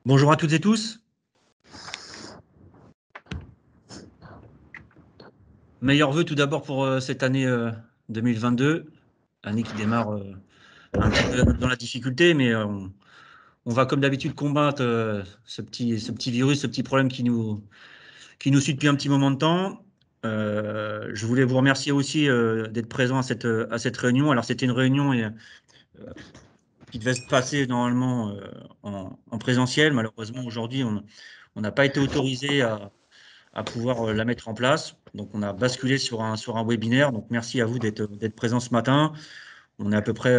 Bonjour à toutes et tous. Meilleurs vœux tout d'abord pour cette année 2022, année qui démarre un petit peu dans la difficulté, mais on va comme d'habitude combattre ce petit virus, ce petit problème qui nous suit depuis un petit moment de temps. Je voulais vous remercier aussi d'être présent à cette réunion. Alors c'était une réunion qui devait se passer normalement en présentiel. Malheureusement aujourd'hui on n'a pas été autorisé à pouvoir la mettre en place. Donc, on a basculé sur un webinaire. Donc, merci à vous d'être présents ce matin. On est à peu près,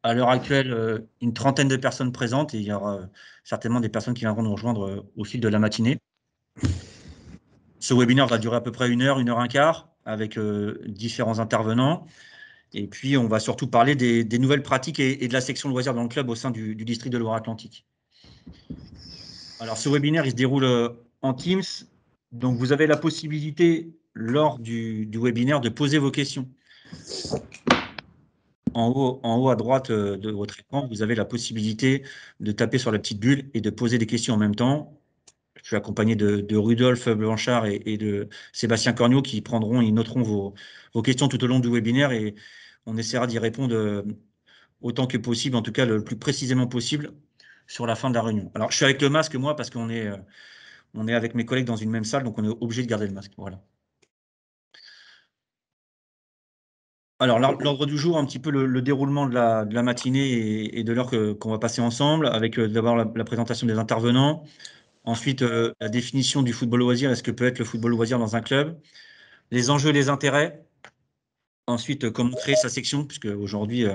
à l'heure actuelle, une trentaine de personnes présentes et il y aura certainement des personnes qui viendront nous rejoindre au fil de la matinée. Ce webinaire va durer à peu près une heure un quart, avec différents intervenants. Et puis, on va surtout parler des nouvelles pratiques et de la section loisirs dans le club au sein du district de Loire-Atlantique. Alors, ce webinaire, il se déroule en Teams. Donc, vous avez la possibilité, lors du webinaire, de poser vos questions. En haut à droite de votre écran, vous avez la possibilité de taper sur la petite bulle et de poser des questions en même temps. Je suis accompagné de Rudolf Blanchard et de Sébastien Corniot qui ils noteront vos questions tout au long du webinaire et on essaiera d'y répondre autant que possible, en tout cas le plus précisément possible sur la fin de la réunion. Alors, je suis avec le masque, moi, parce qu'on est avec mes collègues dans une même salle, donc on est obligé de garder le masque. Voilà. Alors, l'ordre du jour, un petit peu le déroulement de la matinée et de l'heure qu'on va passer ensemble, avec d'abord la présentation des intervenants, ensuite la définition du football loisir et ce que peut être le football loisir dans un club, les enjeux et les intérêts, ensuite comment créer sa section, puisque aujourd'hui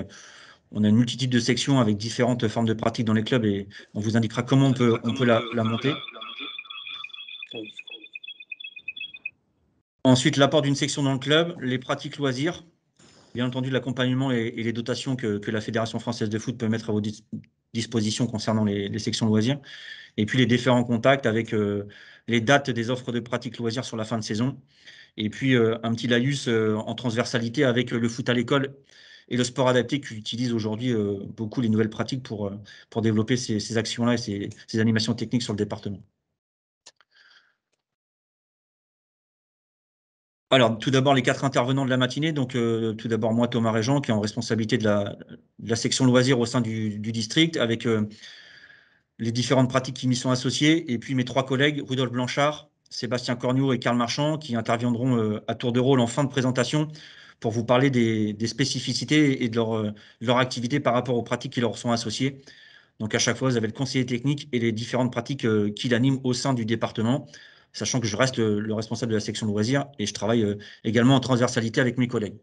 on a une multitude de sections avec différentes formes de pratiques dans les clubs et on vous indiquera comment on peut la monter. Ensuite, l'apport d'une section dans le club, les pratiques loisirs, bien entendu l'accompagnement et les dotations que la Fédération française de foot peut mettre à vos dispositions concernant les sections loisirs, et puis les différents contacts avec les dates des offres de pratiques loisirs sur la fin de saison, et puis un petit laïus en transversalité avec le foot à l'école et le sport adapté qui utilise aujourd'hui beaucoup les nouvelles pratiques pour développer ces actions-là et ces animations techniques sur le département. Alors, tout d'abord, les 4 intervenants de la matinée. Donc, tout d'abord, moi, Thomas Régent, qui est en responsabilité de la section loisirs au sein du district, avec les différentes pratiques qui m'y sont associées, et puis mes 3 collègues, Rudolf Blanchard, Sébastien Corniot et Karl Marchand, qui interviendront à tour de rôle en fin de présentation pour vous parler des spécificités et de leur activité par rapport aux pratiques qui leur sont associées. Donc, à chaque fois, vous avez le conseiller technique et les différentes pratiques qu'il anime au sein du département, sachant que je reste le responsable de la section loisirs et je travaille également en transversalité avec mes collègues.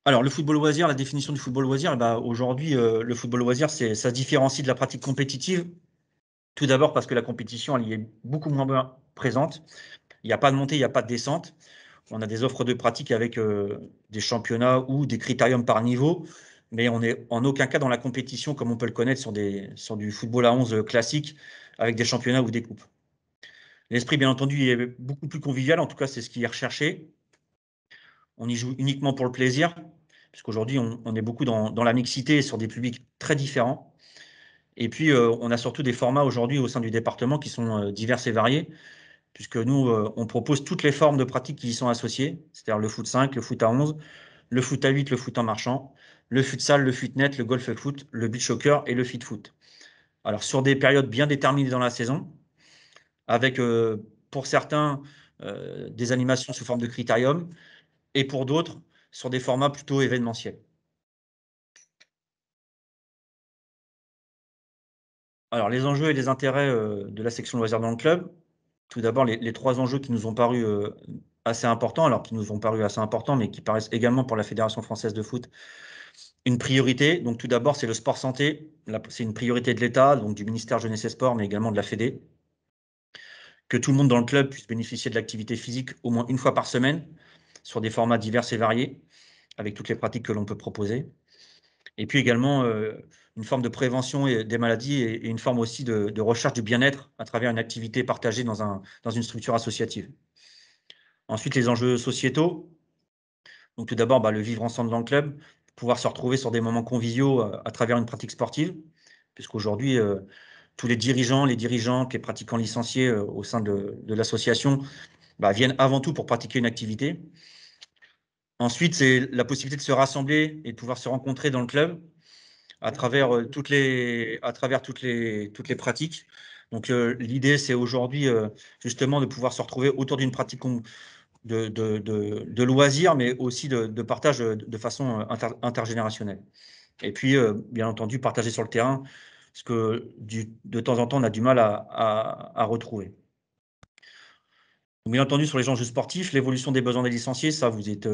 Alors, le football loisir, la définition du football loisir, aujourd'hui, le football loisir, ça se différencie de la pratique compétitive. Tout d'abord parce que la compétition, elle y est beaucoup moins présente. Il n'y a pas de montée, il n'y a pas de descente. On a des offres de pratique avec des championnats ou des critériums par niveau, mais on n'est en aucun cas dans la compétition comme on peut le connaître sur du football à 11 classique avec des championnats ou des coupes. L'esprit, bien entendu, est beaucoup plus convivial, en tout cas, c'est ce qui est recherché. On y joue uniquement pour le plaisir, puisqu'aujourd'hui, on est beaucoup dans la mixité sur des publics très différents. Et puis, on a surtout des formats aujourd'hui au sein du département qui sont divers et variés, puisque nous, on propose toutes les formes de pratiques qui y sont associées, c'est-à-dire le foot 5, le foot à 11, le foot à 8, le foot en marchant, le futsal, le futnet, le golf foot, le beach soccer et le fit foot. Alors, sur des périodes bien déterminées dans la saison, avec, pour certains, des animations sous forme de critérium, et pour d'autres, sur des formats plutôt événementiels. Alors, les enjeux et les intérêts de la section loisirs dans le club. Tout d'abord, les 3 enjeux qui nous ont paru assez importants, alors qui nous ont paru assez importants, mais qui paraissent également pour la Fédération française de foot une priorité. Donc, tout d'abord, c'est le sport santé. C'est une priorité de l'État, donc du ministère Jeunesse et Sport, mais également de la Fédé. Que tout le monde dans le club puisse bénéficier de l'activité physique au moins une fois par semaine, sur des formats divers et variés, avec toutes les pratiques que l'on peut proposer. Et puis également une forme de prévention des maladies et une forme aussi de recherche du bien-être à travers une activité partagée dans une structure associative. Ensuite, les enjeux sociétaux. Donc tout d'abord, le vivre ensemble dans le club, pouvoir se retrouver sur des moments conviviaux à travers une pratique sportive, puisqu'aujourd'hui, tous les dirigeants, les dirigeantes, les pratiquants licenciés au sein de l'association viennent avant tout pour pratiquer une activité. Ensuite, c'est la possibilité de se rassembler et de pouvoir se rencontrer dans le club à travers toutes les pratiques. Donc, l'idée, c'est aujourd'hui justement de pouvoir se retrouver autour d'une pratique de loisirs, mais aussi de partage de façon intergénérationnelle. Et puis, bien entendu, partager sur le terrain, ce que de temps en temps, on a du mal à retrouver. Donc, bien entendu, sur les enjeux sportifs, l'évolution des besoins des licenciés, ça, vous êtes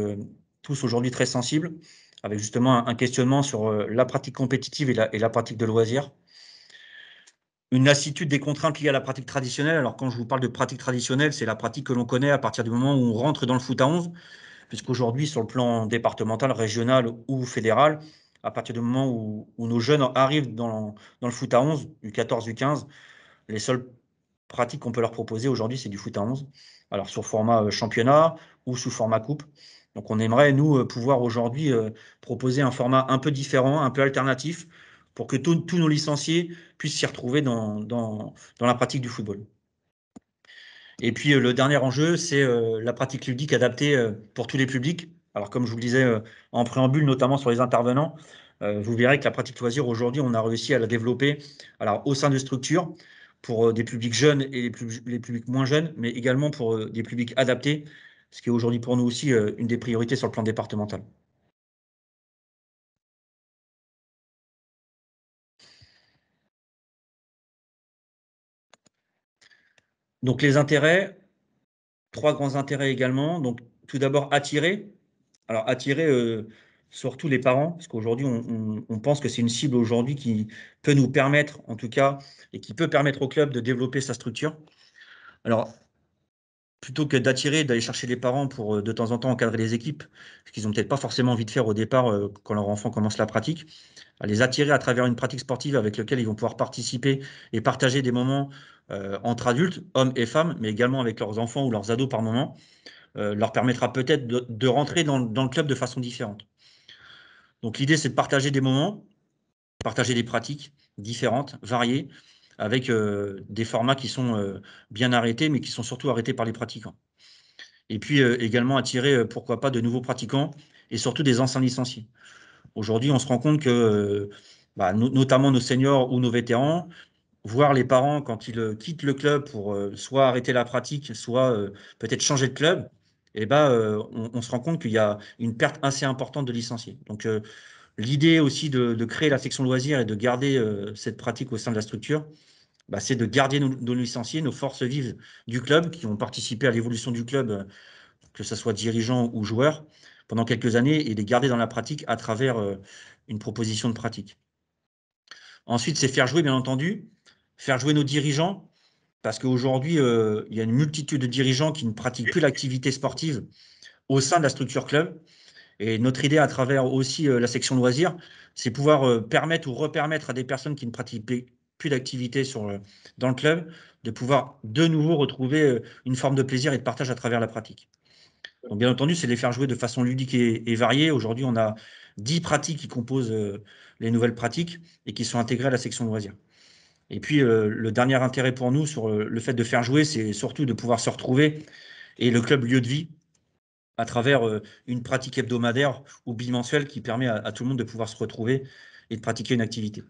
tous aujourd'hui très sensibles, avec justement un questionnement sur la pratique compétitive et la pratique de loisirs. Une lassitude des contraintes liées à la pratique traditionnelle. Alors, quand je vous parle de pratique traditionnelle, c'est la pratique que l'on connaît à partir du moment où on rentre dans le foot à 11, puisqu'aujourd'hui, sur le plan départemental, régional ou fédéral, à partir du moment où nos jeunes arrivent dans le foot à 11, U14, U15, les seules pratiques qu'on peut leur proposer aujourd'hui, c'est du foot à 11. Alors, sur format championnat ou sous format coupe. Donc, on aimerait, nous, pouvoir aujourd'hui proposer un format un peu différent, un peu alternatif, pour que tous nos licenciés puissent s'y retrouver dans la pratique du football. Et puis, le dernier enjeu, c'est la pratique ludique adaptée pour tous les publics. Alors, comme je vous le disais en préambule, notamment sur les intervenants, vous verrez que la pratique loisir, aujourd'hui, on a réussi à la développer alors, au sein de structures pour des publics jeunes et les publics moins jeunes, mais également pour des publics adaptés, ce qui est aujourd'hui pour nous aussi une des priorités sur le plan départemental. Donc, les intérêts, 3 grands intérêts également. Donc, tout d'abord, attirer. Alors, attirer surtout les parents, parce qu'aujourd'hui, on pense que c'est une cible aujourd'hui qui peut nous permettre, en tout cas, et qui peut permettre au club de développer sa structure. Alors, plutôt que d'attirer, d'aller chercher les parents pour de temps en temps encadrer les équipes, ce qu'ils n'ont peut-être pas forcément envie de faire au départ quand leur enfant commence la pratique, à les attirer à travers une pratique sportive avec laquelle ils vont pouvoir participer et partager des moments entre adultes, hommes et femmes, mais également avec leurs enfants ou leurs ados par moment, leur permettra peut-être de rentrer dans le club de façon différente. Donc l'idée, c'est de partager des moments, partager des pratiques différentes, variées, avec des formats qui sont bien arrêtés, mais qui sont surtout arrêtés par les pratiquants. Et puis également attirer, pourquoi pas, de nouveaux pratiquants et surtout des anciens licenciés. Aujourd'hui, on se rend compte que, notamment nos seniors ou nos vétérans, voir les parents quand ils quittent le club pour soit arrêter la pratique, soit peut-être changer de club, et on se rend compte qu'il y a une perte assez importante de licenciés. Donc, l'idée aussi de créer la section loisirs et de garder cette pratique au sein de la structure, c'est de garder nos licenciés, nos forces vives du club qui ont participé à l'évolution du club, que ce soit dirigeants ou joueurs, pendant quelques années et les garder dans la pratique à travers une proposition de pratique. Ensuite, c'est faire jouer, bien entendu, faire jouer nos dirigeants, parce qu'aujourd'hui, il y a une multitude de dirigeants qui ne pratiquent plus l'activité sportive au sein de la structure club. Et notre idée, à travers aussi la section loisirs, c'est pouvoir permettre ou repermettre à des personnes qui ne pratiquent plus d'activité dans le club de pouvoir de nouveau retrouver une forme de plaisir et de partage à travers la pratique. Donc, bien entendu, c'est de les faire jouer de façon ludique et variée. Aujourd'hui, on a 10 pratiques qui composent les nouvelles pratiques et qui sont intégrées à la section loisirs. Et puis, le dernier intérêt pour nous sur le fait de faire jouer, c'est surtout de pouvoir se retrouver et le club lieu de vie à travers une pratique hebdomadaire ou bimensuelle qui permet à tout le monde de pouvoir se retrouver et de pratiquer une activité.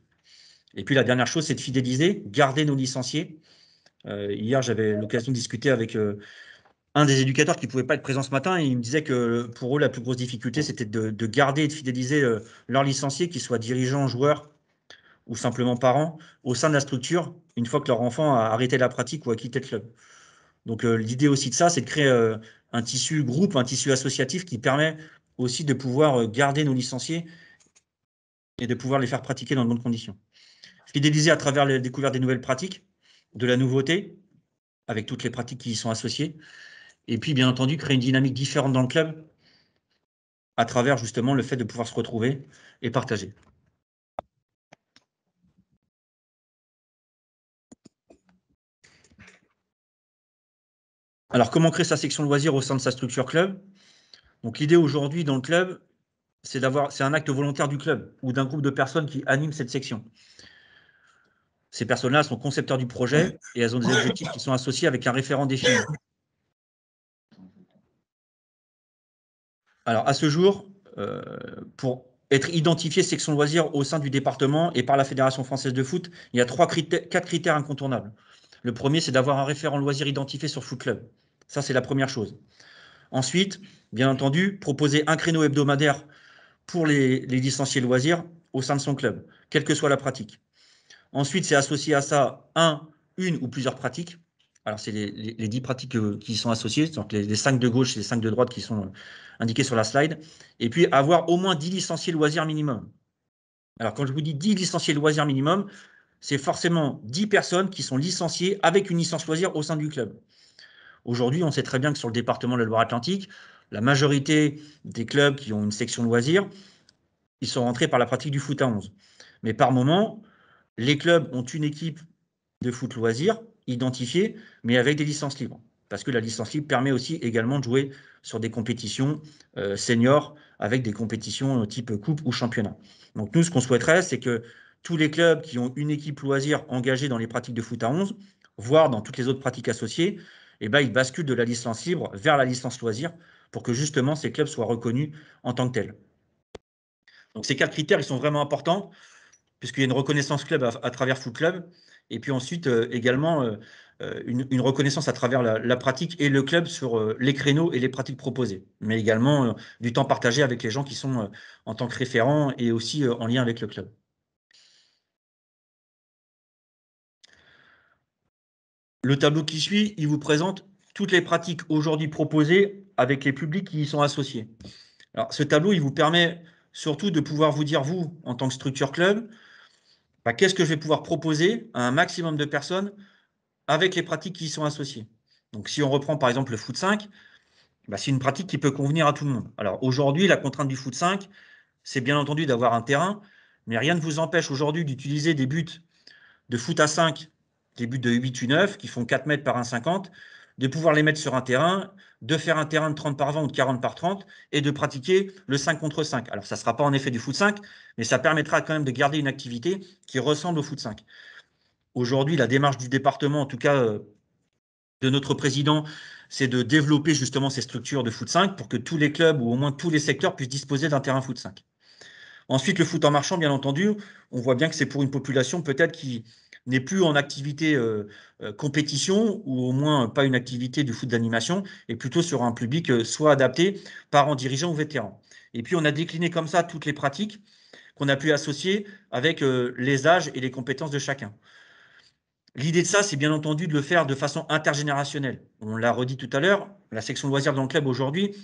Et puis, la dernière chose, c'est de fidéliser, garder nos licenciés. Hier, j'avais l'occasion de discuter avec un des éducateurs qui ne pouvait pas être présent ce matin, et il me disait que pour eux, la plus grosse difficulté, c'était de garder et de fidéliser leurs licenciés, qu'ils soient dirigeants, joueurs ou simplement parents, au sein de la structure, une fois que leur enfant a arrêté la pratique ou a quitté le club. Donc l'idée aussi de ça, c'est de créer un tissu groupe, un tissu associatif qui permet aussi de pouvoir garder nos licenciés et de pouvoir les faire pratiquer dans de bonnes conditions. Fidéliser à travers la découverte des nouvelles pratiques, de la nouveauté, avec toutes les pratiques qui y sont associées. Et puis, bien entendu, créer une dynamique différente dans le club à travers justement le fait de pouvoir se retrouver et partager. Alors, comment créer sa section loisirs au sein de sa structure club? Donc, l'idée aujourd'hui dans le club, c'est un acte volontaire du club ou d'un groupe de personnes qui animent cette section. Ces personnes-là sont concepteurs du projet et elles ont des objectifs qui sont associés avec un référent défini. Alors, à ce jour, pour être identifié section loisirs au sein du département et par la Fédération française de foot, il y a 4 critères incontournables. Le premier, c'est d'avoir un référent loisir identifié sur Foot Club. Ça, c'est la première chose. Ensuite, bien entendu, proposer un créneau hebdomadaire pour les licenciés loisirs au sein de son club, quelle que soit la pratique. Ensuite, c'est associé à ça une ou plusieurs pratiques. Alors, c'est les 10 pratiques qui sont associées, donc les 5 de gauche et les 5 de droite qui sont indiquées sur la slide. Et puis, avoir au moins 10 licenciés loisirs minimum. Alors, quand je vous dis 10 licenciés loisirs minimum, c'est forcément 10 personnes qui sont licenciées avec une licence loisir au sein du club. Aujourd'hui, on sait très bien que sur le département de la Loire-Atlantique, la majorité des clubs qui ont une section loisirs, ils sont rentrés par la pratique du foot à 11. Mais par moment, les clubs ont une équipe de foot loisirs identifiée, mais avec des licences libres. Parce que la licence libre permet aussi également de jouer sur des compétitions seniors avec des compétitions type coupe ou championnat. Donc nous, ce qu'on souhaiterait, c'est que tous les clubs qui ont une équipe loisir engagée dans les pratiques de foot à 11, voire dans toutes les autres pratiques associées, eh ben, ils basculent de la licence libre vers la licence loisir pour que justement ces clubs soient reconnus en tant que tels. Donc ces 4 critères, ils sont vraiment importants puisqu'il y a une reconnaissance club à travers Foot Club, et puis ensuite également une reconnaissance à travers la pratique et le club sur les créneaux et les pratiques proposées, mais également du temps partagé avec les gens qui sont en tant que référents et aussi en lien avec le club. Le tableau qui suit, il vous présente toutes les pratiques aujourd'hui proposées avec les publics qui y sont associés. Alors, ce tableau, il vous permet surtout de pouvoir vous dire, vous, en tant que structure club, bah, qu'est-ce que je vais pouvoir proposer à un maximum de personnes avec les pratiques qui y sont associées. Donc, si on reprend par exemple le foot 5, bah, c'est une pratique qui peut convenir à tout le monde. Alors, aujourd'hui, la contrainte du foot 5, c'est bien entendu d'avoir un terrain, mais rien ne vous empêche aujourd'hui d'utiliser des buts de foot à 5, des buts de 8 ou 9, qui font 4 mètres par 1,50, de pouvoir les mettre sur un terrain, de faire un terrain de 30 par 20 ou de 40 par 30, et de pratiquer le 5 contre 5. Alors, ça ne sera pas en effet du foot 5, mais ça permettra quand même de garder une activité qui ressemble au foot 5. Aujourd'hui, la démarche du département, en tout cas de notre président, c'est de développer justement ces structures de foot 5 pour que tous les clubs ou au moins tous les secteurs puissent disposer d'un terrain foot 5. Ensuite, le foot en marchand, bien entendu, on voit bien que c'est pour une population peut-être qui n'est plus en activité compétition ou au moins pas une activité du foot d'animation et plutôt sur un public soit adapté, parents, dirigeants ou vétérans. Et puis, on a décliné comme ça toutes les pratiques qu'on a pu associer avec les âges et les compétences de chacun. L'idée de ça, c'est bien entendu de le faire de façon intergénérationnelle. On l'a redit tout à l'heure, la section loisirs dans le club aujourd'hui,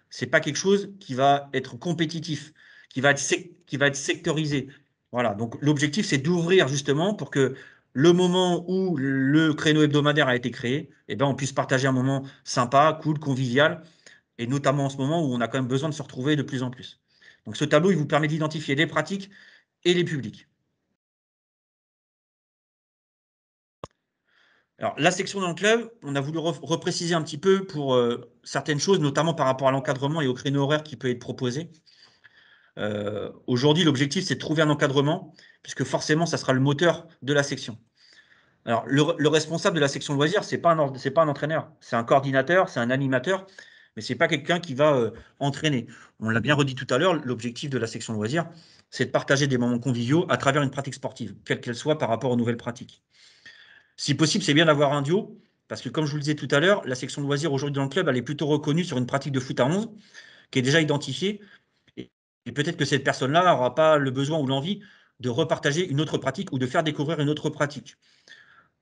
c'est pas quelque chose qui va être compétitif, qui va être sectorisé. Voilà, donc l'objectif, c'est d'ouvrir justement pour que le moment où le créneau hebdomadaire a été créé, eh ben, on puisse partager un moment sympa, cool, convivial, et notamment en ce moment où on a quand même besoin de se retrouver de plus en plus. Donc ce tableau, il vous permet d'identifier les pratiques et les publics. Alors, la section dans le club, on a voulu repréciser un petit peu pour certaines choses, notamment par rapport à l'encadrement et au créneau horaire qui peut être proposé. Aujourd'hui, l'objectif, c'est de trouver un encadrement, puisque forcément, ça sera le moteur de la section. Alors, le responsable de la section loisirs, c'est pas un entraîneur, c'est un coordinateur, c'est un animateur, mais c'est pas quelqu'un qui va entraîner. On l'a bien redit tout à l'heure, l'objectif de la section loisirs, c'est de partager des moments conviviaux à travers une pratique sportive, quelle qu'elle soit par rapport aux nouvelles pratiques. Si possible, c'est bien d'avoir un duo, parce que comme je vous le disais tout à l'heure, la section loisirs aujourd'hui dans le club, elle est plutôt reconnue sur une pratique de foot à 11, qui est déjà identifiée, et peut-être que cette personne-là n'aura pas le besoin ou l'envie de repartager une autre pratique ou de faire découvrir une autre pratique.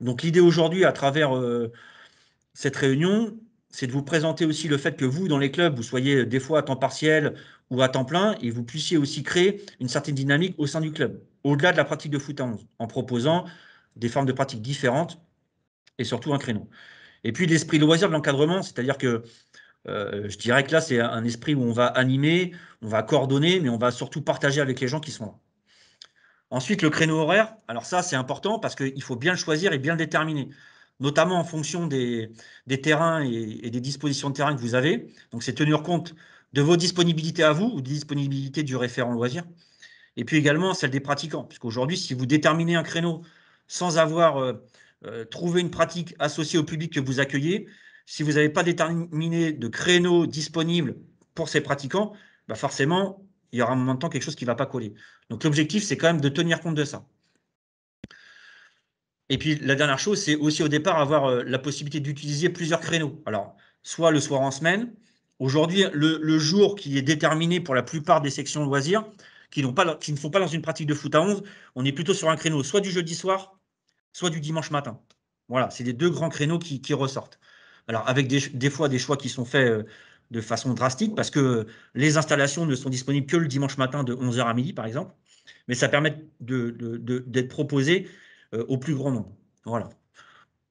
Donc l'idée aujourd'hui, à travers cette réunion, c'est de vous présenter aussi le fait que vous, dans les clubs, vous soyez des fois à temps partiel ou à temps plein, et vous puissiez aussi créer une certaine dynamique au sein du club, au-delà de la pratique de foot à 11, en proposant des formes de pratiques différentes et surtout un créneau. Et puis l'esprit loisir de l'encadrement, c'est-à-dire que je dirais que là, c'est un esprit où on va animer, on va coordonner, mais on va surtout partager avec les gens qui sont là. Ensuite, le créneau horaire, alors ça, c'est important parce qu'il faut bien le choisir et bien le déterminer, notamment en fonction des terrains et des dispositions de terrain que vous avez. Donc, c'est tenir compte de vos disponibilités à vous ou des disponibilités du référent loisir. Et puis également celle des pratiquants, puisqu'aujourd'hui, si vous déterminez un créneau sans avoir trouvé une pratique associée au public que vous accueillez, si vous n'avez pas déterminé de créneaux disponibles pour ces pratiquants, bah forcément, il y aura un moment de temps quelque chose qui ne va pas coller. Donc l'objectif, c'est quand même de tenir compte de ça. Et puis la dernière chose, c'est aussi au départ avoir la possibilité d'utiliser plusieurs créneaux. Alors, soit le soir en semaine. Aujourd'hui, le jour qui est déterminé pour la plupart des sections loisirs, qui ne font pas dans une pratique de foot à 11, on est plutôt sur un créneau soit du jeudi soir, soit du dimanche matin. Voilà, c'est les deux grands créneaux qui ressortent. Alors, avec des fois des choix qui sont faits de façon drastique, parce que les installations ne sont disponibles que le dimanche matin de 11h à midi, par exemple, mais ça permet d'être proposé au plus grand nombre. Voilà.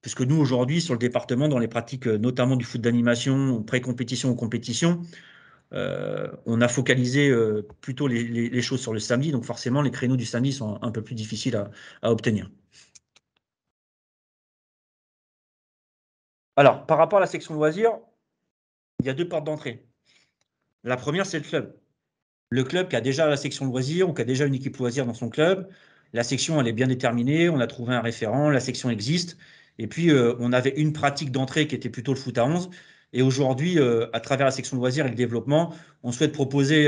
Puisque nous, aujourd'hui, sur le département, dans les pratiques notamment du foot d'animation, pré-compétition ou compétition, on a focalisé plutôt les choses sur le samedi. Donc forcément, les créneaux du samedi sont un peu plus difficiles à obtenir. Alors, par rapport à la section loisirs, il y a deux portes d'entrée. La première, c'est le club. Le club qui a déjà la section loisirs ou qui a déjà une équipe loisirs dans son club. La section, elle est bien déterminée. On a trouvé un référent. La section existe. Et puis, on avait une pratique d'entrée qui était plutôt le foot à 11. Et aujourd'hui, à travers la section loisirs et le développement, on souhaite proposer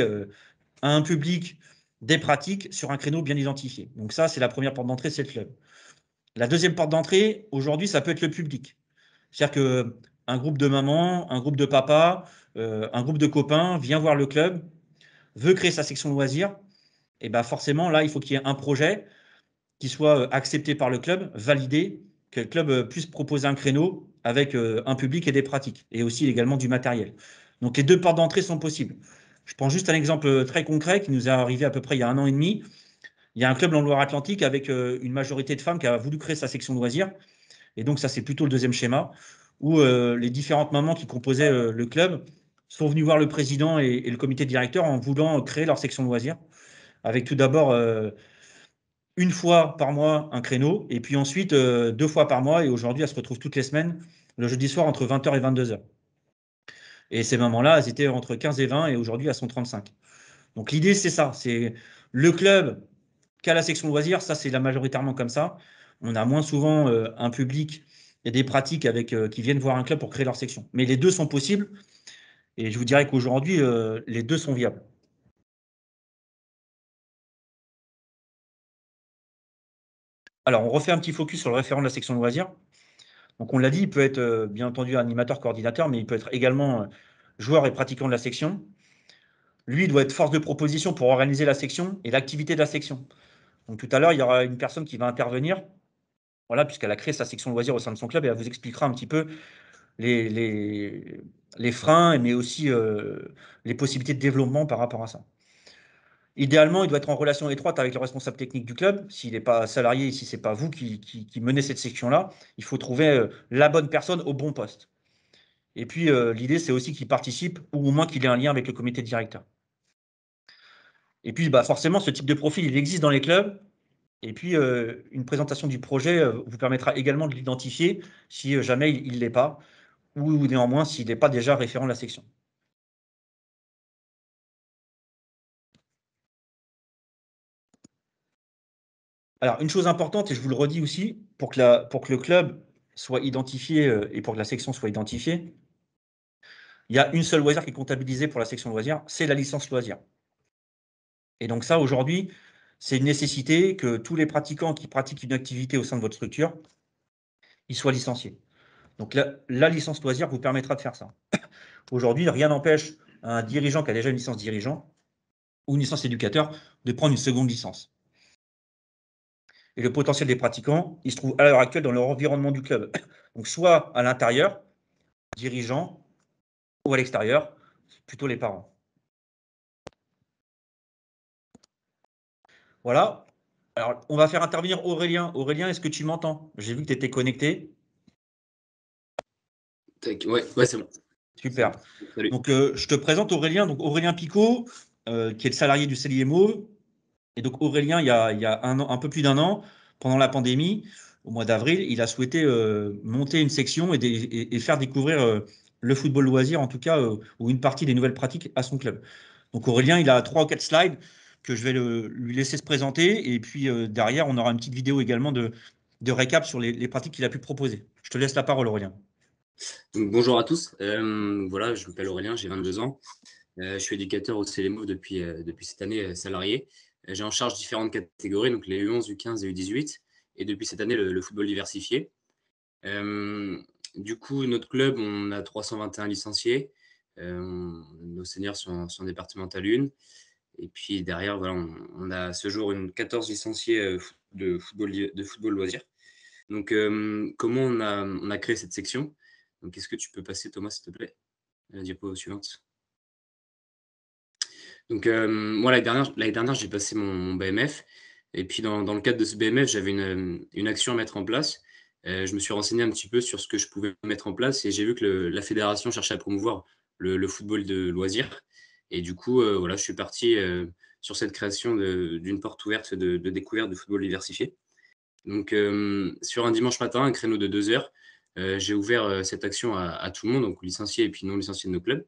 à un public des pratiques sur un créneau bien identifié. Donc ça, c'est la première porte d'entrée, c'est le club. La deuxième porte d'entrée, aujourd'hui, ça peut être le public. C'est-à-dire qu'un groupe de mamans, un groupe de papas, un groupe de copains vient voir le club, veut créer sa section loisirs, et ben forcément, là, il faut qu'il y ait un projet qui soit accepté par le club, validé, que le club puisse proposer un créneau avec un public et des pratiques, et aussi également du matériel. Donc les deux portes d'entrée sont possibles. Je prends juste un exemple très concret qui nous est arrivé à peu près il y a 1 an et demi. Il y a un club dans le Loire-Atlantique avec une majorité de femmes qui a voulu créer sa section loisirs. Et donc ça, c'est plutôt le deuxième schéma, où les différentes mamans qui composaient le club sont venues voir le président et le comité directeur en voulant créer leur section loisirs, avec tout d'abord une fois par mois un créneau, et puis ensuite 2 fois par mois, et aujourd'hui, elles se retrouvent toutes les semaines, le jeudi soir, entre 20h et 22h. Et ces mamans-là, elles étaient entre 15 et 20, et aujourd'hui, elles sont 35. Donc l'idée, c'est ça, c'est le club qui a la section loisirs, ça, c'est majoritairement comme ça. On a moins souvent un public et des pratiques qui viennent voir un club pour créer leur section. Mais les deux sont possibles, et je vous dirais qu'aujourd'hui, les deux sont viables. Alors, on refait un petit focus sur le référent de la section loisirs. Donc, on l'a dit, il peut être bien entendu animateur, coordinateur, mais il peut être également joueur et pratiquant de la section. Lui, il doit être force de proposition pour organiser la section et l'activité de la section. Donc, tout à l'heure, il y aura une personne qui va intervenir, voilà, puisqu'elle a créé sa section loisirs au sein de son club, et elle vous expliquera un petit peu les, les, les freins, mais aussi les possibilités de développement par rapport à ça. Idéalement, il doit être en relation étroite avec le responsable technique du club. S'il n'est pas salarié, si ce n'est pas vous qui menez cette section-là, il faut trouver la bonne personne au bon poste. Et puis, l'idée, c'est aussi qu'il participe, ou au moins qu'il ait un lien avec le comité directeur. Et puis, bah, forcément, ce type de profil, il existe dans les clubs. Et puis, une présentation du projet vous permettra également de l'identifier si jamais il ne l'est pas, ou néanmoins s'il n'est pas déjà référent de la section. Alors, une chose importante, et je vous le redis aussi, pour que le club soit identifié et pour que la section soit identifiée, il y a une seule loisir qui est comptabilisée pour la section loisir, c'est la licence loisir. Et donc ça, aujourd'hui, c'est une nécessité que tous les pratiquants qui pratiquent une activité au sein de votre structure, ils soient licenciés. Donc la licence loisir vous permettra de faire ça. Aujourd'hui, rien n'empêche un dirigeant qui a déjà une licence dirigeant ou une licence éducateur de prendre une seconde licence. Et le potentiel des pratiquants, il se trouve à l'heure actuelle dans leur environnement du club. Donc soit à l'intérieur, dirigeant, ou à l'extérieur, plutôt les parents. Voilà. Alors, on va faire intervenir Aurélien. Aurélien, est-ce que tu m'entends? J'ai vu que tu étais connecté. Ouais, c'est bon. Super. Salut. Donc, je te présente Aurélien. Donc, Aurélien Picot, qui est le salarié du CLIMO. Et donc, Aurélien, il y a un peu plus d'1 an, pendant la pandémie, au mois d'avril, il a souhaité monter une section et faire découvrir le football loisir, en tout cas, ou une partie des nouvelles pratiques à son club. Donc, Aurélien, il a 3 ou 4 slides que je vais lui laisser se présenter. Et puis, derrière, on aura une petite vidéo également de de récap sur les pratiques qu'il a pu proposer. Je te laisse la parole, Aurélien. Donc, bonjour à tous. Voilà, je m'appelle Aurélien, j'ai 22 ans. Je suis éducateur au CLMO depuis cette année salarié. J'ai en charge différentes catégories, donc les U11, U15 et U18. Et depuis cette année, le football diversifié. Du coup, notre club, on a 321 licenciés. Nos seniors sont départementales 1. Et puis derrière, voilà, on a à ce jour 14 licenciés de football loisir. Donc, comment on a créé cette section? Donc, est-ce que tu peux passer, Thomas, s'il te plaît, à la diapo suivante? Donc, moi, l'année dernière, j'ai passé mon BMF. Et puis, dans le cadre de ce BMF, j'avais une action à mettre en place. Je me suis renseigné un petit peu sur ce que je pouvais mettre en place et j'ai vu que la fédération cherchait à promouvoir le football de loisirs. Et du coup, voilà, je suis parti sur cette création d'une porte ouverte de découverte de football diversifié. Donc, sur un dimanche matin, un créneau de 2 heures, j'ai ouvert cette action à tout le monde, donc licenciés et puis non licenciés de nos clubs,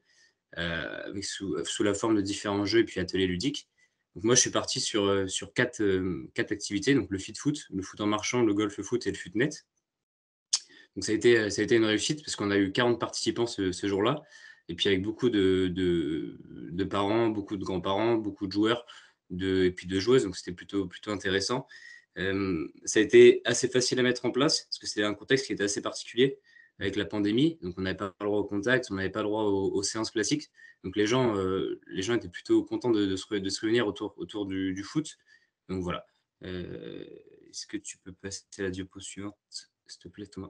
avec sous la forme de différents jeux et puis ateliers ludiques. Donc moi, je suis parti sur quatre activités, donc le fit foot, le foot en marchant, le golf foot et le futnet. Donc ça a été une réussite parce qu'on a eu 40 participants ce jour-là, et puis avec beaucoup de parents, beaucoup de grands-parents, beaucoup de joueurs et puis de joueuses, donc c'était plutôt intéressant. Ça a été assez facile à mettre en place parce que c'était un contexte qui était assez particulier avec la pandémie. Donc, on n'avait pas le droit au contact, on n'avait pas le droit aux séances classiques. Donc, les gens étaient plutôt contents de se réunir autour du foot. Donc, voilà. Est-ce que tu peux passer à la diapo suivante, s'il te plaît, Thomas?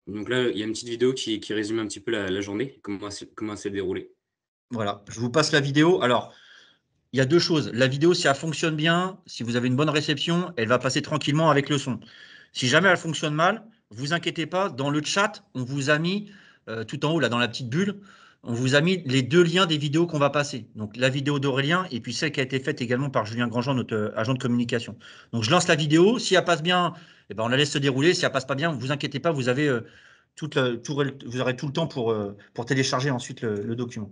Donc là, il y a une petite vidéo qui résume un petit peu la journée, comment elle s'est déroulée. Voilà, je vous passe la vidéo. Alors, il y a 2 choses. La vidéo, si elle fonctionne bien, si vous avez une bonne réception, elle va passer tranquillement avec le son. Si jamais elle fonctionne mal, vous inquiétez pas, dans le chat, on vous a mis, tout en haut, là, dans la petite bulle, on vous a mis les 2 liens des vidéos qu'on va passer. Donc la vidéo d'Aurélien et puis celle qui a été faite également par Julien Grandjean, notre agent de communication. Donc je lance la vidéo. Si elle passe bien, eh ben, on la laisse se dérouler. Si elle passe pas bien, vous inquiétez pas, vous avez vous aurez tout le temps pour télécharger ensuite le document.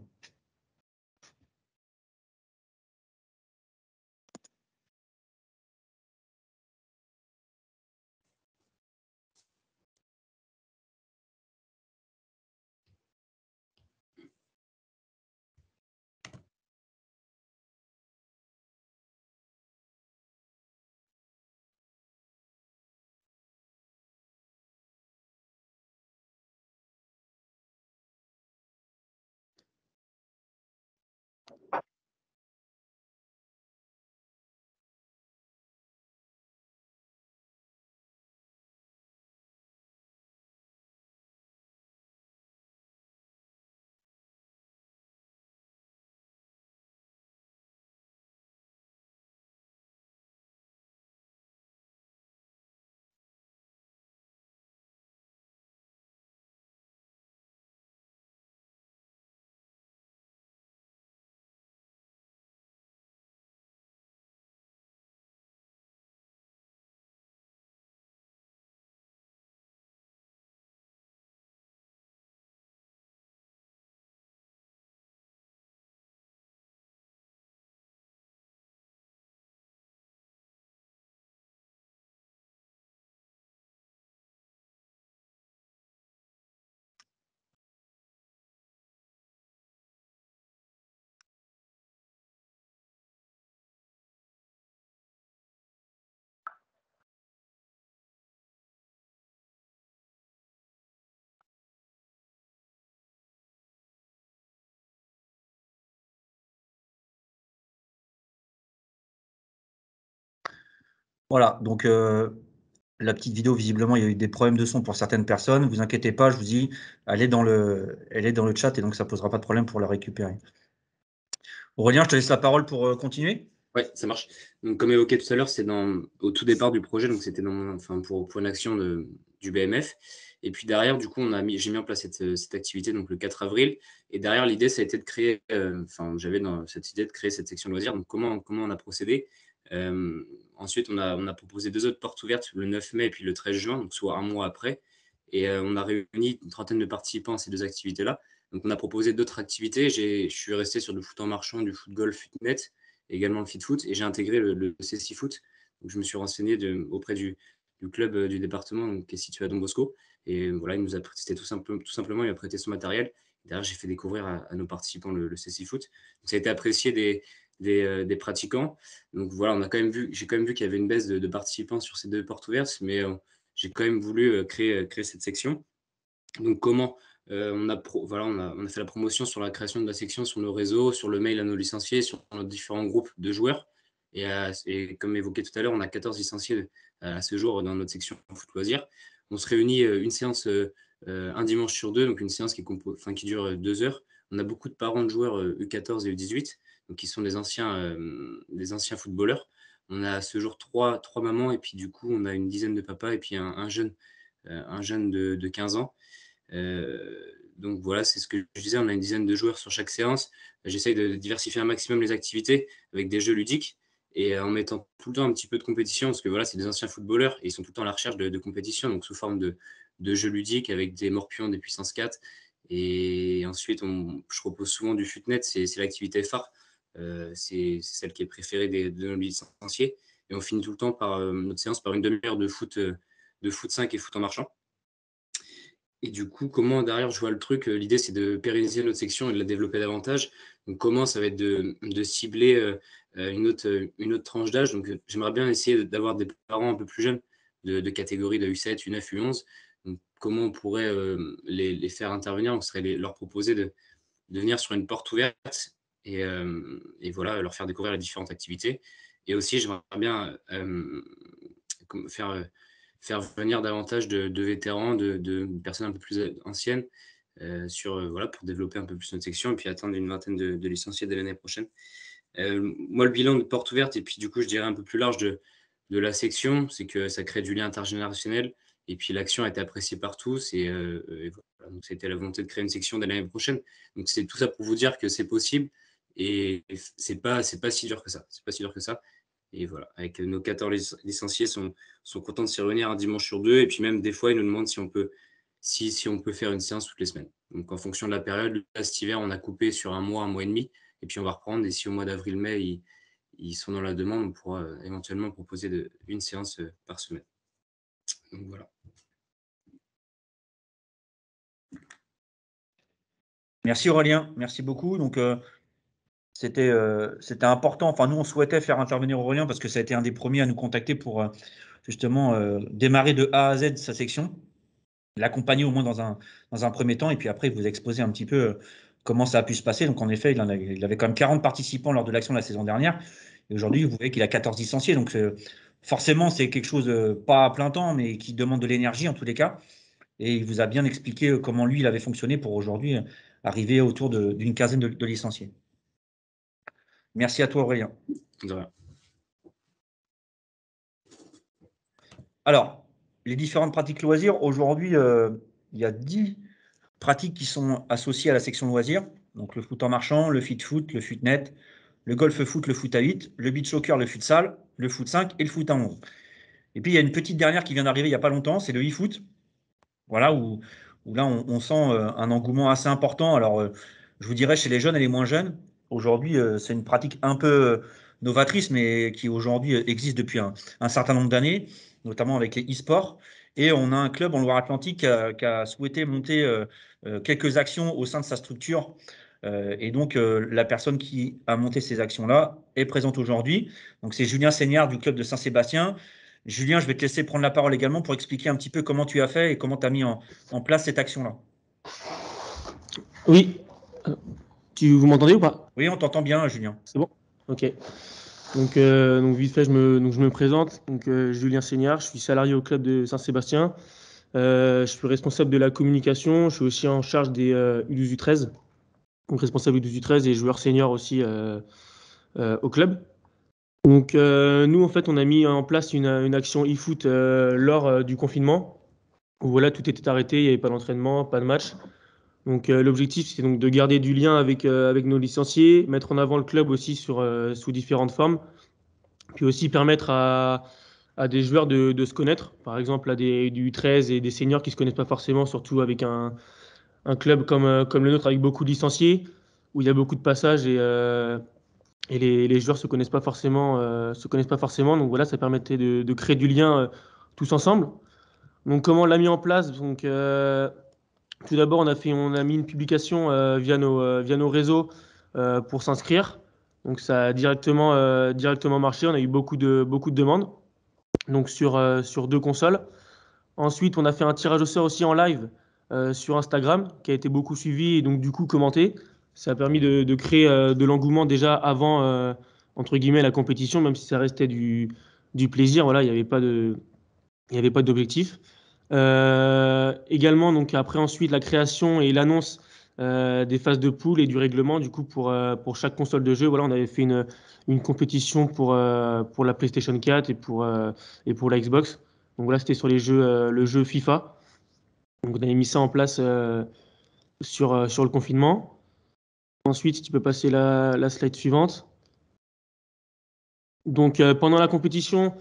Voilà, donc la petite vidéo, visiblement, il y a eu des problèmes de son pour certaines personnes. Vous inquiétez pas, je vous dis, elle est dans le chat et donc ça posera pas de problème pour la récupérer. Aurélien, je te laisse la parole pour continuer. Ouais, ça marche. Donc, comme évoqué tout à l'heure, c'est au tout départ du projet, donc c'était pour une action du BMF. Et puis derrière, du coup, j'ai mis en place cette activité donc le 4 avril. Et derrière, l'idée, ça a été de créer, j'avais dans cette idée de créer cette section loisirs. Donc, comment on a procédé? Ensuite, on a proposé 2 autres portes ouvertes, le 9 mai et puis le 13 juin, donc soit un mois après. Et on a réuni une trentaine de participants à ces 2 activités-là. Donc, on a proposé d'autres activités. Je suis resté sur du foot en marchant, du foot golf, futnet, également le fit foot, et j'ai intégré le CC foot. Donc, je me suis renseigné auprès du club du département, donc, qui est situé à Don Bosco. Et voilà, c'était tout simplement, il m'a prêté son matériel. Derrière, j'ai fait découvrir à nos participants le CC Foot. Donc, ça a été apprécié des pratiquants. Donc voilà, j'ai quand même vu qu'il y avait une baisse de participants sur ces 2 portes ouvertes, mais j'ai quand même voulu créer cette section. Donc comment on a fait la promotion sur la création de la section sur nos réseaux, sur le mail à nos licenciés, sur nos différents groupes de joueurs. Et comme évoqué tout à l'heure, on a 14 licenciés à ce jour dans notre section foot loisirs. On se réunit une séance un dimanche sur 2, donc une séance qui dure 2 heures. On a beaucoup de parents de joueurs U14 et U18, donc qui sont des anciens footballeurs. On a à ce jour trois mamans, et puis du coup, on a une dizaine de papas, et puis un jeune de 15 ans. Donc voilà, c'est ce que je disais, on a une dizaine de joueurs sur chaque séance. J'essaye de diversifier un maximum les activités avec des jeux ludiques et en mettant tout le temps un petit peu de compétition, parce que voilà, c'est des anciens footballeurs et ils sont tout le temps à la recherche de compétition, donc sous forme de jeux ludiques avec des morpions, des puissances 4. Et ensuite, je propose souvent du FUTNET, c'est l'activité phare. C'est celle qui est préférée de nos licenciés. Et on finit tout le temps par notre séance par une demi-heure de foot 5 et foot en marchant. Et du coup, comment derrière je vois le truc, l'idée c'est de pérenniser notre section et de la développer davantage. Donc comment ça va être de cibler une autre tranche d'âge. Donc j'aimerais bien essayer d'avoir des parents un peu plus jeunes, de catégorie de U7, U9, U11. Donc comment on pourrait les faire intervenir. On serait leur proposer de venir sur une porte ouverte et voilà, leur faire découvrir les différentes activités. Et aussi, j'aimerais bien faire venir davantage de vétérans, de personnes un peu plus anciennes voilà, pour développer un peu plus notre section et puis atteindre une vingtaine de licenciés dès l'année prochaine. Moi, le bilan de porte ouverte, et puis du coup, je dirais un peu plus large de la section, c'est que ça crée du lien intergénérationnel et puis l'action a été appréciée par tous et voilà, donc c'était la volonté de créer une section dès l'année prochaine. Donc c'est tout ça pour vous dire que c'est possible et c'est pas si dur que ça. C'est pas si dur que ça. Et voilà, avec nos 14 licenciés sont contents de s'y revenir un dimanche sur 2 et puis même des fois, ils nous demandent si on peut faire une séance toutes les semaines. Donc en fonction de la période, là, cet hiver, on a coupé sur un mois et demi et puis on va reprendre. Et si au mois d'avril-mai, ils sont dans la demande, on pourra éventuellement proposer une séance par semaine. Donc voilà. Merci Aurélien, merci beaucoup. Donc c'était important. Enfin, nous, on souhaitait faire intervenir Aurélien parce que ça a été un des premiers à nous contacter pour justement démarrer de A à Z sa section, l'accompagner au moins dans un premier temps, et puis après, vous exposer un petit peu comment ça a pu se passer. Donc, en effet, il avait quand même 40 participants lors de l'action de la saison dernière. Et aujourd'hui, vous voyez qu'il a 14 licenciés. Donc, forcément, c'est quelque chose, pas à plein temps, mais qui demande de l'énergie en tous les cas. Et il vous a bien expliqué comment lui, il avait fonctionné pour aujourd'hui arriver autour d'une quinzaine de licenciés. Merci à toi, Aurélien. De rien. Alors, les différentes pratiques loisirs, aujourd'hui, il y a 10 pratiques qui sont associées à la section loisirs. Donc le foot en marchand, le fit foot, le futnet, le golf foot, le foot à 8, le beach soccer, le futsal, le foot 5 et le foot à 11. Et puis il y a une petite dernière qui vient d'arriver il n'y a pas longtemps, c'est le e-foot. Voilà, où là on sent un engouement assez important. Alors je vous dirais chez les jeunes et les moins jeunes, aujourd'hui c'est une pratique un peu novatrice, mais qui aujourd'hui existe depuis un certain nombre d'années, notamment avec les e-sports. Et on a un club en Loire-Atlantique qui a souhaité monter quelques actions au sein de sa structure. Et donc, la personne qui a monté ces actions-là est présente aujourd'hui. Donc, c'est Julien Seignard du club de Saint-Sébastien. Julien, je vais te laisser prendre la parole également pour expliquer un petit peu comment tu as fait et comment tu as mis en place cette action-là. Oui. Vous m'entendez ou pas? Oui, on t'entend bien, Julien. C'est bon? Ok. Donc vite fait, je me présente. Donc, Julien Seignard, je suis salarié au club de Saint-Sébastien. Je suis responsable de la communication. Je suis aussi en charge des U12 U13. Donc responsable U12 U13 et joueur senior aussi au club. Donc nous, en fait, on a mis en place une action e-foot lors du confinement. Où voilà, tout était arrêté, il n'y avait pas d'entraînement, pas de match. Donc l'objectif, c'est donc de garder du lien avec nos licenciés, mettre en avant le club aussi sous différentes formes, puis aussi permettre à des joueurs de se connaître, par exemple du U13 et des seniors qui ne se connaissent pas forcément, surtout avec un club comme le nôtre avec beaucoup de licenciés, où il y a beaucoup de passages et les joueurs se connaissent pas forcément. Donc voilà, ça permettait de créer du lien tous ensemble. Donc comment on l'a mis en place? Donc tout d'abord, on a mis une publication via nos réseaux pour s'inscrire. Donc ça a directement marché. On a eu beaucoup de demandes. Donc sur 2 consoles. Ensuite, on a fait un tirage au sort aussi en live sur Instagram qui a été beaucoup suivi et donc du coup commenté. Ça a permis de créer de l'engouement déjà avant, entre guillemets, la compétition, même si ça restait du plaisir. Voilà, il n'y avait pas d'objectif. Également, donc après ensuite la création et l'annonce des phases de poule et du règlement. Du coup, pour chaque console de jeu, voilà, on avait fait une compétition pour la PlayStation 4 et pour la Xbox. Donc voilà, c'était sur le jeu FIFA. Donc on avait mis ça en place sur le confinement. Ensuite, si tu peux passer la slide suivante. Donc pendant la compétition,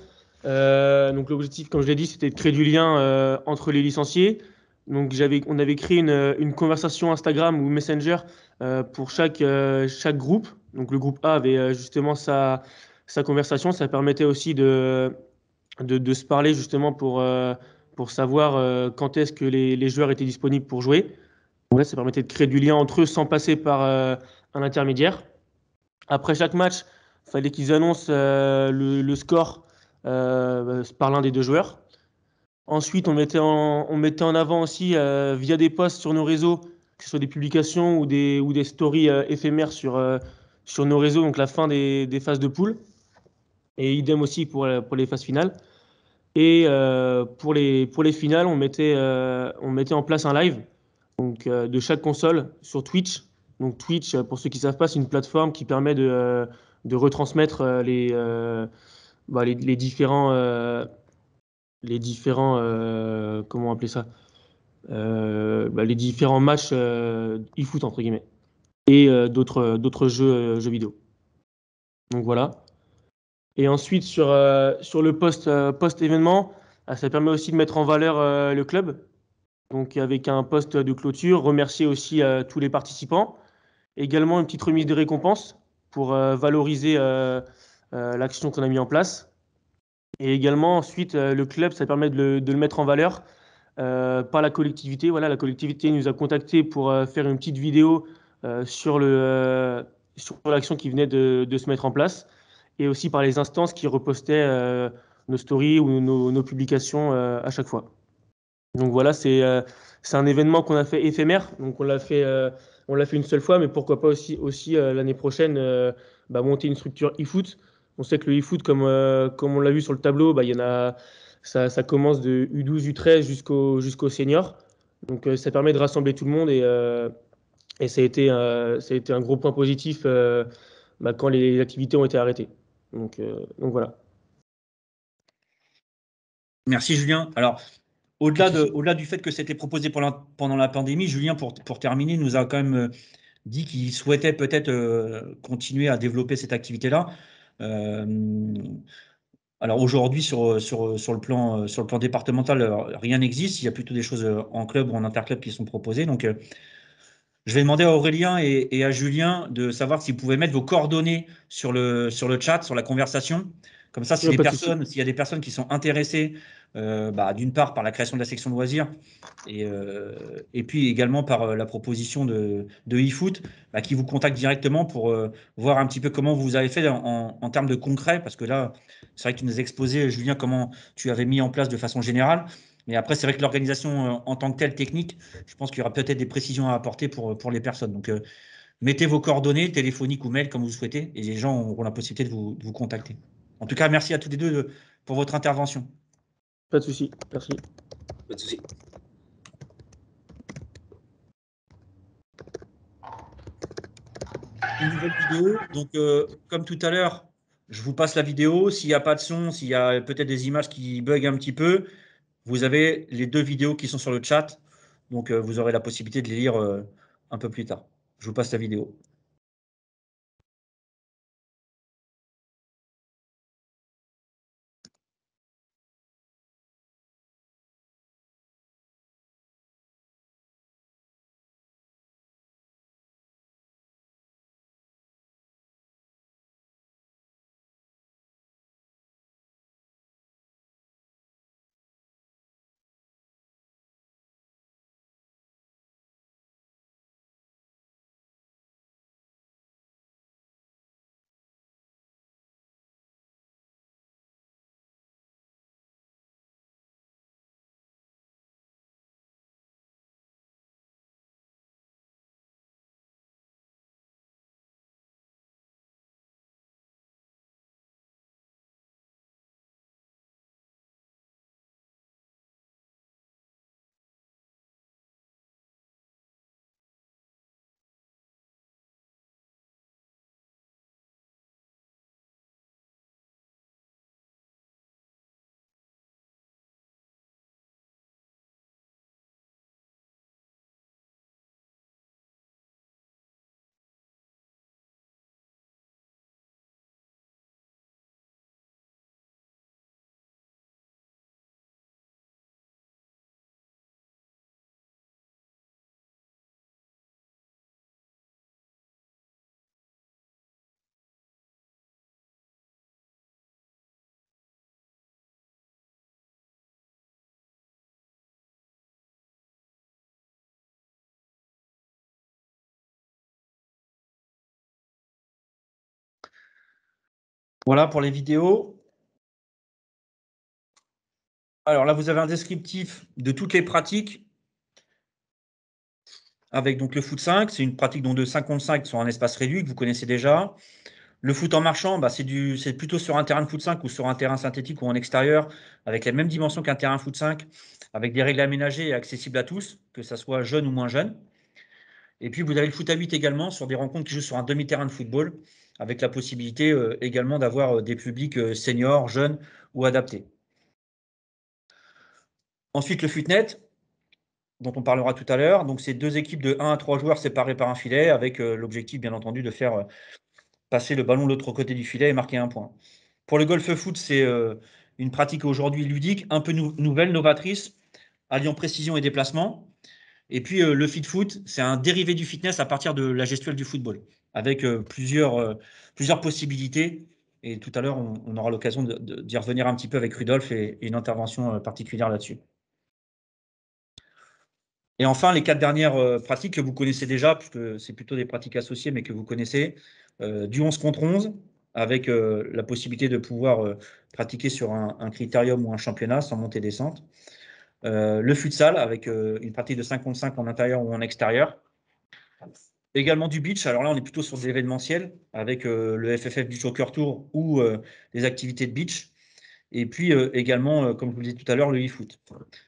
donc l'objectif, comme je l'ai dit, c'était de créer du lien entre les licenciés. Donc on avait créé une conversation Instagram ou Messenger pour chaque groupe. Donc le groupe A avait justement sa conversation. Ça permettait aussi de se parler justement pour savoir quand est-ce que les joueurs étaient disponibles pour jouer. Donc là, ça permettait de créer du lien entre eux sans passer par un intermédiaire. Après chaque match, il fallait qu'ils annoncent le score par l'un des 2 joueurs. Ensuite, on mettait en avant aussi via des posts sur nos réseaux, que ce soit des publications ou des stories éphémères sur nos réseaux, donc la fin des phases de poule. Et idem aussi pour les phases finales. Et pour les finales, on mettait en place un live donc, de chaque console sur Twitch. Donc Twitch, pour ceux qui ne savent pas, c'est une plateforme qui permet de retransmettre les différents, comment appeler ça? Les différents matchs e-foot, entre guillemets, et d'autres jeux vidéo. Donc voilà. Et ensuite, sur le post-événement, ça permet aussi de mettre en valeur le club. Donc avec un post de clôture, remercier aussi tous les participants. Également une petite remise de récompense pour valoriser l'action qu'on a mis en place. Et également ensuite le club, ça permet de le mettre en valeur par la collectivité. Voilà, la collectivité nous a contactés pour faire une petite vidéo sur l'action qui venait de se mettre en place et aussi par les instances qui repostaient nos stories ou nos publications à chaque fois. Donc voilà, c'est un événement qu'on a fait éphémère. Donc on l'a fait une seule fois, mais pourquoi pas aussi l'année prochaine monter une structure e-foot. On sait que le e-foot, comme on l'a vu sur le tableau, il y en a, ça commence de U12, U13 jusqu'au senior. Donc ça permet de rassembler tout le monde et ça a été un gros point positif quand les activités ont été arrêtées. Donc voilà. Merci Julien. Alors, Pas de souci. au-delà du fait que c'était proposé pendant la pandémie, Julien, pour terminer, nous a quand même dit qu'il souhaitait peut-être continuer à développer cette activité-là. Euh, alors aujourd'hui, sur le plan départemental, rien n'existe. Il y a plutôt des choses en club ou en interclub qui sont proposées. Donc, je vais demander à Aurélien et à Julien de savoir s'ils pouvaient mettre vos coordonnées sur le chat, sur la conversation. Comme ça, Pas de souci. s'il y a des personnes qui sont intéressées, d'une part par la création de la section de loisirs et puis également par la proposition de eFoot, qui vous contactent directement pour voir un petit peu comment vous avez fait en termes de concret. Parce que là, c'est vrai que tu nous as exposé, Julien, comment tu avais mis en place de façon générale. Mais après, c'est vrai que l'organisation en tant que telle technique, je pense qu'il y aura peut-être des précisions à apporter pour les personnes. Donc, mettez vos coordonnées, téléphoniques ou mail, comme vous souhaitez, et les gens auront la possibilité de vous contacter. En tout cas, merci à tous les deux pour votre intervention. Pas de souci. Merci. Pas de souci. Une nouvelle vidéo. Donc, comme tout à l'heure, je vous passe la vidéo. S'il n'y a pas de son, s'il y a peut-être des images qui bug un petit peu, vous avez les 2 vidéos qui sont sur le chat. Donc, vous aurez la possibilité de les lire un peu plus tard. Je vous passe la vidéo. Voilà pour les vidéos. Alors là, vous avez un descriptif de toutes les pratiques avec donc le foot 5. C'est une pratique donc de 5 contre 5 sur un espace réduit que vous connaissez déjà. Le foot en marchant, bah, c'est plutôt sur un terrain de foot 5 ou sur un terrain synthétique ou en extérieur, avec la même dimension qu'un terrain foot 5, avec des règles aménagées et accessibles à tous, que ça soit jeune ou moins jeune. Et puis, vous avez le foot à 8 également, sur des rencontres qui jouent sur un demi-terrain de football, avec la possibilité également d'avoir des publics seniors, jeunes ou adaptés. Ensuite, le footnet, dont on parlera tout à l'heure. Donc, c'est 2 équipes de 1 à 3 joueurs séparés par un filet, avec l'objectif, bien entendu, de faire passer le ballon de l'autre côté du filet et marquer un point. Pour le golf foot, c'est une pratique aujourd'hui ludique, un peu nouvelle, novatrice, alliant précision et déplacement. Et puis le fit foot, c'est un dérivé du fitness à partir de la gestuelle du football, avec plusieurs possibilités. Et tout à l'heure, on aura l'occasion d'y revenir un petit peu avec Rudolf et une intervention particulière là-dessus. Et enfin, les 4 dernières pratiques que vous connaissez déjà, puisque c'est plutôt des pratiques associées, mais que vous connaissez, du 11 contre 11, avec la possibilité de pouvoir pratiquer sur un critérium ou un championnat sans montée descente. Le futsal, avec une pratique de 5 contre 5 en intérieur ou en extérieur. Également du beach, alors là on est plutôt sur de l'événementiel, avec le FFF Beach Soccer Tour ou des activités de beach. Et puis également, comme je vous le disais tout à l'heure, le e-foot.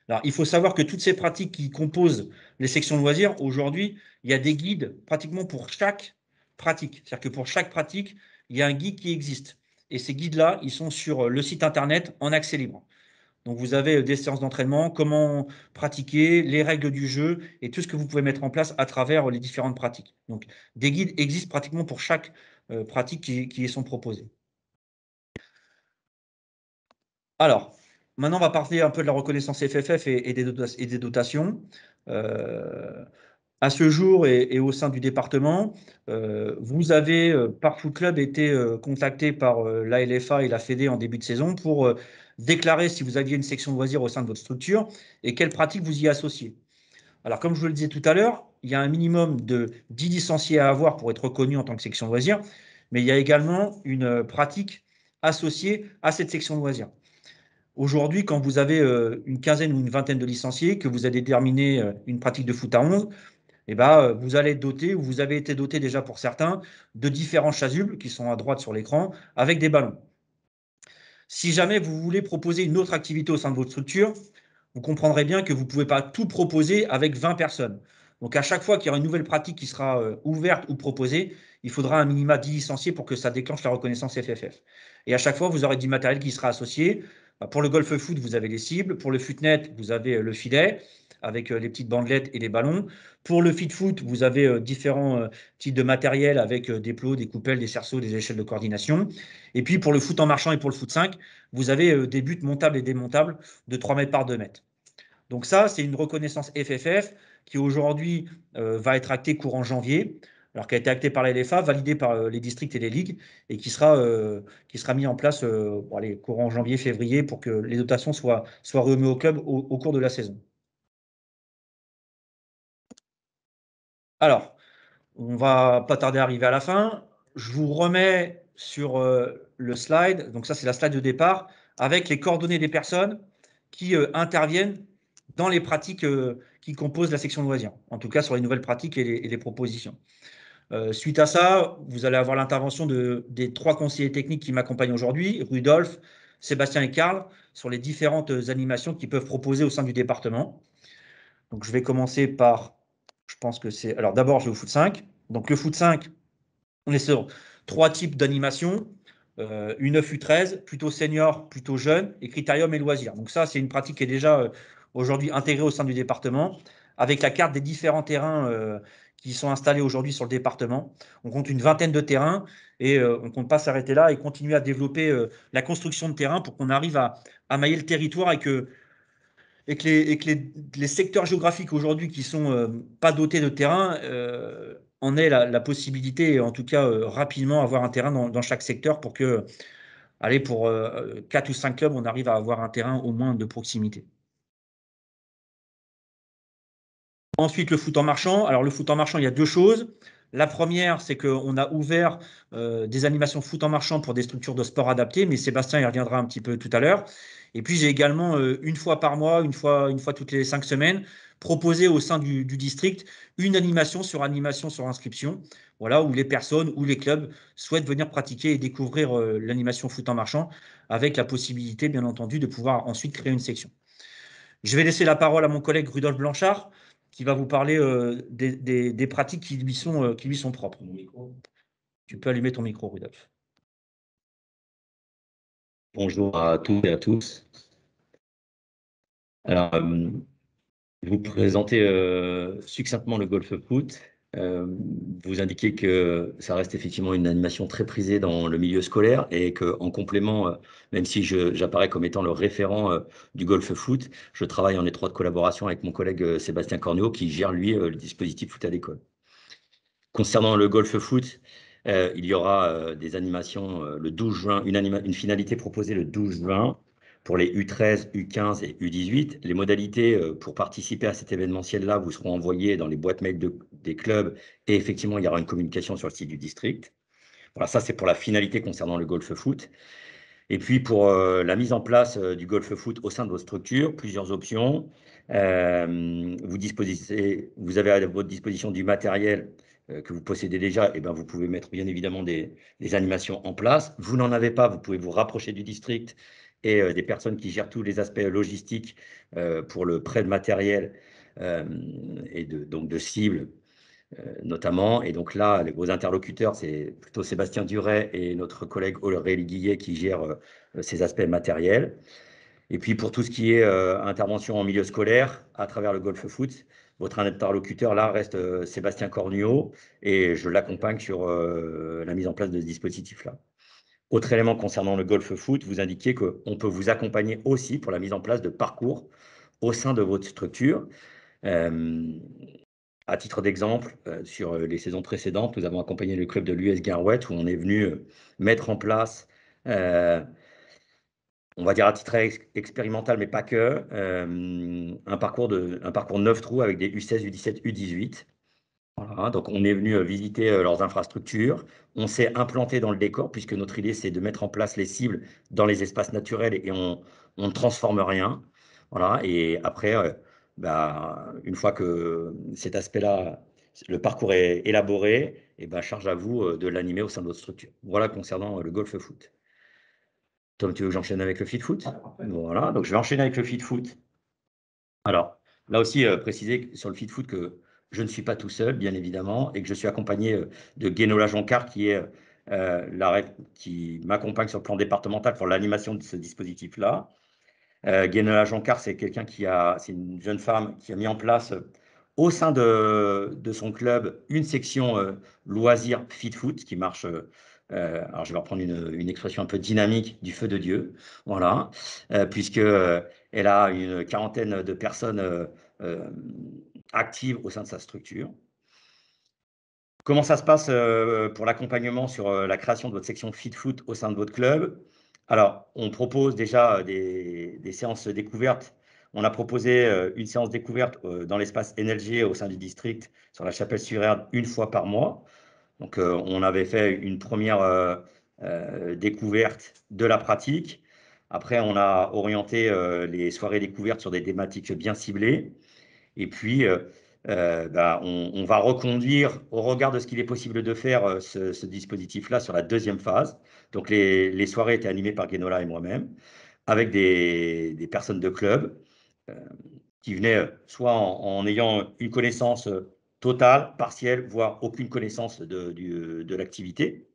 Alors, il faut savoir que toutes ces pratiques qui composent les sections loisirs, aujourd'hui, il y a des guides pratiquement pour chaque pratique. C'est-à-dire que pour chaque pratique, il y a un guide qui existe. Et ces guides-là, ils sont sur le site internet en accès libre. Donc, vous avez des séances d'entraînement, comment pratiquer, les règles du jeu et tout ce que vous pouvez mettre en place à travers les différentes pratiques. Donc, des guides existent pratiquement pour chaque pratique qui sont proposées. Alors, maintenant, on va parler un peu de la reconnaissance FFF et des dotations. À ce jour et au sein du département, vous avez par Foot Club été contacté par la LFA et la Fédé en début de saison pour déclarer si vous aviez une section loisirs au sein de votre structure et quelles pratiques vous y associez. Alors, comme je vous le disais tout à l'heure, il y a un minimum de 10 licenciés à avoir pour être reconnu en tant que section loisirs, mais il y a également une pratique associée à cette section loisirs. Aujourd'hui, quand vous avez une quinzaine ou une vingtaine de licenciés, que vous avez déterminé une pratique de foot à 11, eh ben, vous allez être doté, ou vous avez été doté déjà pour certains, de différents chasubles qui sont à droite sur l'écran, avec des ballons. Si jamais vous voulez proposer une autre activité au sein de votre structure, vous comprendrez bien que vous ne pouvez pas tout proposer avec 20 personnes. Donc à chaque fois qu'il y aura une nouvelle pratique qui sera ouverte ou proposée, il faudra un minima 10 licenciés pour que ça déclenche la reconnaissance FFF. Et à chaque fois, vous aurez du matériel qui sera associé. Pour le golf foot, vous avez les cibles. Pour le footnet, vous avez le filet avec les petites bandelettes et les ballons. Pour le fit foot, vous avez différents types de matériel avec des plots, des coupelles, des cerceaux, des échelles de coordination. Et puis pour le foot en marchant et pour le foot 5, vous avez des buts montables et démontables de 3 mètres par 2 mètres. Donc ça, c'est une reconnaissance FFF qui aujourd'hui va être actée courant janvier, alors qui a été actée par la LFA, validée par les districts et les ligues, et qui sera mis en place courant janvier-février pour que les dotations soient remises au club au cours de la saison. Alors, on va pas tarder à arriver à la fin. Je vous remets sur le slide. Donc ça, c'est la slide de départ avec les coordonnées des personnes qui interviennent dans les pratiques qui composent la section de loisirs. En tout cas, sur les nouvelles pratiques et les propositions. Suite à ça, vous allez avoir l'intervention des 3 conseillers techniques qui m'accompagnent aujourd'hui, Rudolf, Sébastien et Karl, sur les différentes animations qu'ils peuvent proposer au sein du département. Donc, je vais commencer par, je pense que c'est… Alors, d'abord, je vais au foot 5. Donc, le foot 5, on est sur 3 types d'animations. U9, U13, plutôt senior, plutôt jeune, et critérium et loisirs. Donc ça, c'est une pratique qui est déjà aujourd'hui intégrée au sein du département, avec la carte des différents terrains qui sont installés aujourd'hui sur le département. On compte une vingtaine de terrains et on ne compte pas s'arrêter là et continuer à développer la construction de terrains pour qu'on arrive à mailler le territoire et que les secteurs géographiques aujourd'hui qui ne sont pas dotés de terrain en aient la possibilité, et en tout cas rapidement avoir un terrain dans chaque secteur pour que, allez, pour 4 ou 5 clubs, on arrive à avoir un terrain au moins de proximité. Ensuite, le foot en marchant. Alors, le foot en marchant, il y a 2 choses. La première, c'est qu'on a ouvert des animations foot en marchant pour des structures de sport adaptées, mais Sébastien y reviendra un petit peu tout à l'heure. Et puis j'ai également une fois par mois, une fois toutes les 5 semaines, proposé au sein du district une animation sur inscription, voilà, où les personnes ou les clubs souhaitent venir pratiquer et découvrir l'animation foot en marchant, avec la possibilité, bien entendu, de pouvoir ensuite créer une section. Je vais laisser la parole à mon collègue Rudolf Blanchard, qui va vous parler des pratiques qui lui sont propres. Tu peux allumer ton micro, Rudolf. Bonjour à toutes et à tous. Alors, vous présentez succinctement le golf foot. Vous indiquez que ça reste effectivement une animation très prisée dans le milieu scolaire et qu'en complément, même si j'apparais comme étant le référent du golf foot, je travaille en étroite collaboration avec mon collègue Sébastien Corneau qui gère lui le dispositif foot à l'école. Concernant le golf foot, il y aura des animations le 12 juin, une finalité proposée le 12 juin pour les U13, U15 et U18. Les modalités pour participer à cet événementiel-là vous seront envoyées dans les boîtes mail des clubs et effectivement, il y aura une communication sur le site du district. Voilà, ça c'est pour la finalité concernant le golf foot. Et puis pour la mise en place du golf foot au sein de vos structures, plusieurs options. Vous avez à votre disposition du matériel que vous possédez déjà, et ben vous pouvez mettre bien évidemment des animations en place. Vous n'en avez pas, vous pouvez vous rapprocher du district et des personnes qui gèrent tous les aspects logistiques pour le prêt de matériel et donc de cibles notamment. Et donc là, vos interlocuteurs, c'est plutôt Sébastien Duret et notre collègue Aurélie Guillet qui gèrent ces aspects matériels. Et puis pour tout ce qui est intervention en milieu scolaire à travers le golf foot, votre interlocuteur là reste Sébastien Cornuau et je l'accompagne sur la mise en place de ce dispositif-là. Autre élément concernant le golf foot, vous indiquez qu'on peut vous accompagner aussi pour la mise en place de parcours au sein de votre structure. À titre d'exemple, sur les saisons précédentes, nous avons accompagné le club de l'US Garouette où on est venu mettre en place, on va dire à titre expérimental, mais pas que, un parcours 9 trous avec des U16, U17, U18. Voilà, donc on est venu visiter leurs infrastructures. On s'est implanté dans le décor puisque notre idée, c'est de mettre en place les cibles dans les espaces naturels et on ne transforme rien. Voilà, et après, une fois que cet aspect-là, le parcours est élaboré, et ben, charge à vous de l'animer au sein de votre structure. Voilà concernant le golf foot. Tom, tu veux que j'enchaîne avec le fit foot? Voilà, donc je vais enchaîner avec le fit foot. Alors, là aussi, préciser sur le fit foot que je ne suis pas tout seul, bien évidemment, et que je suis accompagné de Guénola Joncard, qui m'accompagne sur le plan départemental pour l'animation de ce dispositif-là. Guénola Joncard, c'est une jeune femme qui a mis en place au sein de son club une section loisirs fit foot qui marche. Alors, je vais reprendre une expression un peu dynamique du feu de Dieu, voilà, puisque elle a une quarantaine de personnes actives au sein de sa structure. Comment ça se passe pour l'accompagnement sur la création de votre section fit foot au sein de votre club? Alors, on propose déjà des séances découvertes. On a proposé une séance découverte dans l'espace NLG au sein du district sur la Chapelle-sur-Erdre une fois par mois. Donc, on avait fait une première découverte de la pratique. Après, on a orienté les soirées découvertes sur des thématiques bien ciblées. Et puis, on va reconduire, au regard de ce qu'il est possible de faire, ce dispositif-là sur la deuxième phase. Donc, les soirées étaient animées par Guénola et moi-même, avec des personnes de club qui venaient soit en ayant une connaissance totale, partielle, voire aucune connaissance de l'activité.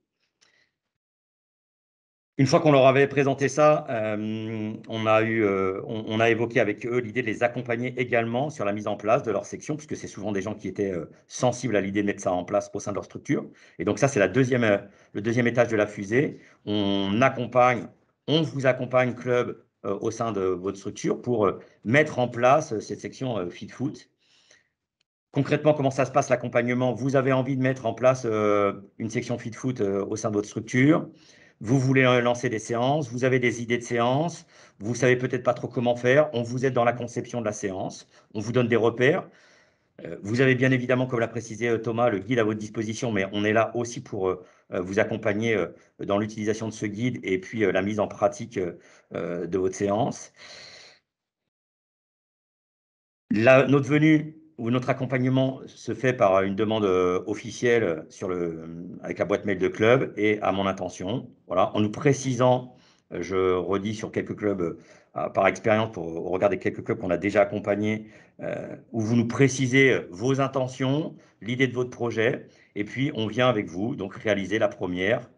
Une fois qu'on leur avait présenté ça, on a évoqué avec eux l'idée de les accompagner également sur la mise en place de leur section, puisque c'est souvent des gens qui étaient sensibles à l'idée de mettre ça en place au sein de leur structure. Et donc ça, c'est le deuxième étage de la fusée. On vous accompagne, club, au sein de votre structure pour mettre en place cette section Fit Foot. Concrètement, comment ça se passe l'accompagnement? Vous avez envie de mettre en place une section Fit Foot au sein de votre structure. Vous voulez lancer des séances, vous avez des idées de séances, vous savez peut-être pas trop comment faire, on vous aide dans la conception de la séance, on vous donne des repères. Vous avez bien évidemment, comme l'a précisé Thomas, le guide à votre disposition, mais on est là aussi pour vous accompagner dans l'utilisation de ce guide et puis la mise en pratique de votre séance. Notre venue ou notre accompagnement se fait par une demande officielle avec la boîte mail de club et à mon intention. Voilà, en nous précisant, je redis sur quelques clubs par expérience, au regard des quelques clubs qu'on a déjà accompagnés, où vous nous précisez vos intentions, l'idée de votre projet, et puis on vient avec vous donc réaliser la première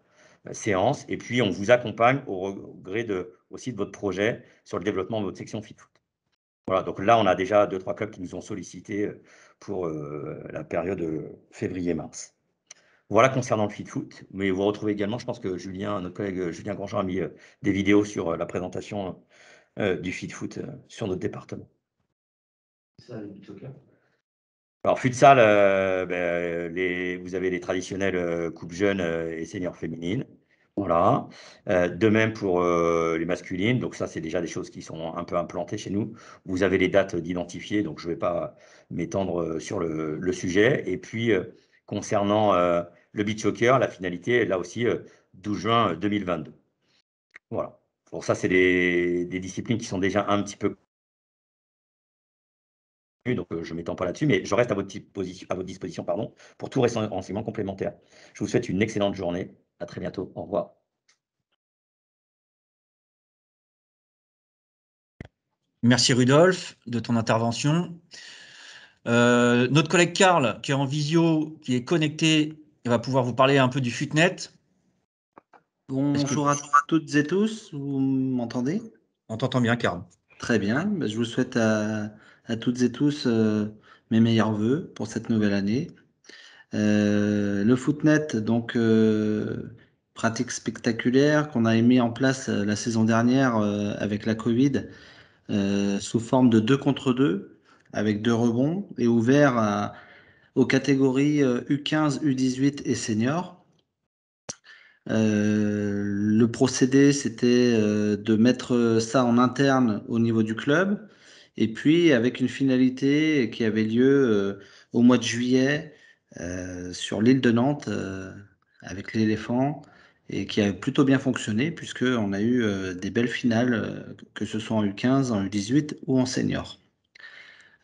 séance, et puis on vous accompagne au gré aussi de votre projet sur le développement de votre section FitFoot. Voilà, donc là, on a déjà 2-3 clubs qui nous ont sollicité pour la période février-mars. Voilà concernant le FitFoot, mais vous retrouvez également, je pense que notre collègue Julien Grandjean a mis des vidéos sur la présentation du FitFoot sur notre département. Alors, futsal, vous avez les traditionnelles coupes jeunes et seniors féminines. Voilà. De même pour les masculines. Donc ça, c'est déjà des choses qui sont un peu implantées chez nous. Vous avez les dates d'identifier, donc je ne vais pas m'étendre sur le sujet. Et puis, concernant le beach soccer, la finalité, là aussi, 12 juin 2022. Voilà. Bon, ça, c'est des disciplines qui sont déjà un petit peu donc je ne m'étends pas là-dessus, mais je reste à votre disposition pardon, pour tout renseignement complémentaire. Je vous souhaite une excellente journée. À très bientôt. Au revoir. Merci Rudolf de ton intervention. Notre collègue Karl, qui est en visio, qui est connecté, va pouvoir vous parler un peu du FUTNET. Bonjour à toutes et tous, vous m'entendez? On t'entend bien, Karl. Très bien, je vous souhaite à toutes et tous mes meilleurs vœux pour cette nouvelle année. Le FootNet, donc pratique spectaculaire qu'on a mis en place la saison dernière avec la Covid, sous forme de 2 contre 2, avec 2 rebonds, et ouvert aux catégories U15, U18 et seniors. Le procédé, c'était de mettre ça en interne au niveau du club, et puis avec une finalité qui avait lieu au mois de juillet sur l'île de Nantes avec l'éléphant, et qui a plutôt bien fonctionné puisqu'on a eu des belles finales, que ce soit en U15, en U18 ou en senior.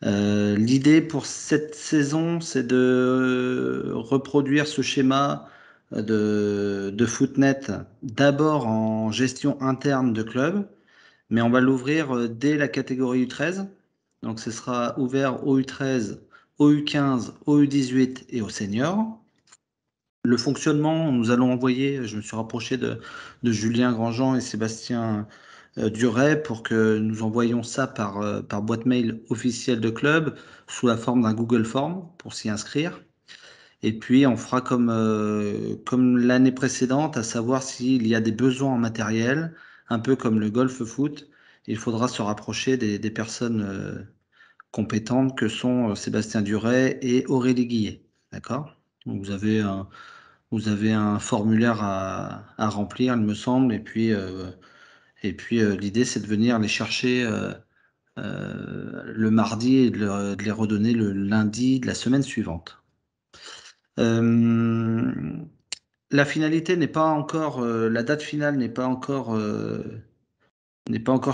L'idée pour cette saison, c'est de reproduire ce schéma de FootNet d'abord en gestion interne de club, mais on va l'ouvrir dès la catégorie U13. Donc ce sera ouvert au U13, au U15, au U18 et aux seniors. Le fonctionnement, nous allons envoyer, je me suis rapproché de Julien Grandjean et Sébastien Duret pour que nous envoyions ça par boîte mail officielle de club sous la forme d'un Google Form pour s'y inscrire. Et puis on fera comme l'année précédente, à savoir s'il y a des besoins en matériel, un peu comme le golf foot. Il faudra se rapprocher des personnes compétentes que sont Sébastien Duret et Aurélie Guillet. D'accord? Donc vous avez un formulaire à remplir, il me semble, et puis l'idée, c'est de venir les chercher le mardi et de les redonner le lundi de la semaine suivante. La finalité n'est pas encore, la date finale n'est pas encore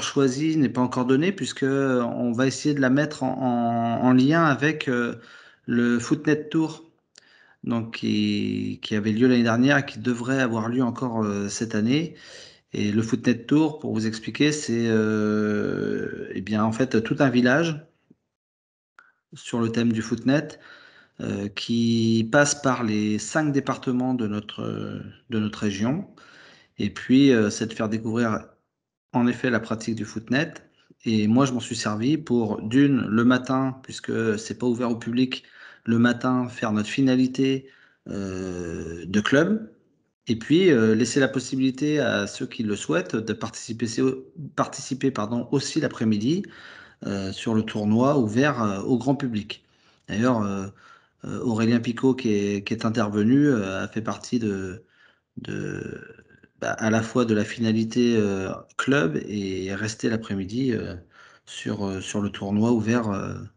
choisie, n'est pas encore donnée, puisque on va essayer de la mettre en lien avec le FootNet Tour, donc qui avait lieu l'année dernière et qui devrait avoir lieu encore cette année. Et le FootNet Tour, pour vous expliquer, c'est eh bien en fait tout un village sur le thème du FootNet qui passe par les 5 départements de notre région. Et puis c'est de faire découvrir en effet la pratique du FootNet. Et moi, je m'en suis servi pour le matin, puisque c'est pas ouvert au public, le matin faire notre finalité de club. Et puis, laisser la possibilité à ceux qui le souhaitent de participer aussi l'après-midi sur le tournoi ouvert au grand public. D'ailleurs, Aurélien Picot, qui est intervenu, a fait partie à la fois de la finalité club et est resté l'après-midi sur le tournoi ouvert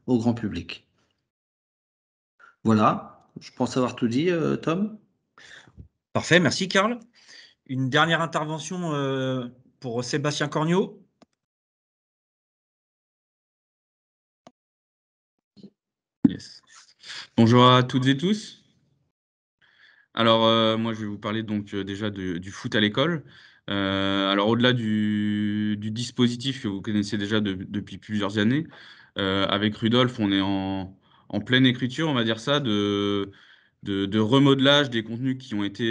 au grand public. Voilà, je pense avoir tout dit, Tom. Parfait, merci Karl. Une dernière intervention pour Sébastien Corniot. Yes. Bonjour à toutes et tous. Alors, moi, je vais vous parler donc déjà du foot à l'école. Alors, au-delà du dispositif que vous connaissez déjà depuis plusieurs années, avec Rudolf, on est en pleine écriture, on va dire ça, de remodelage des contenus qui ont été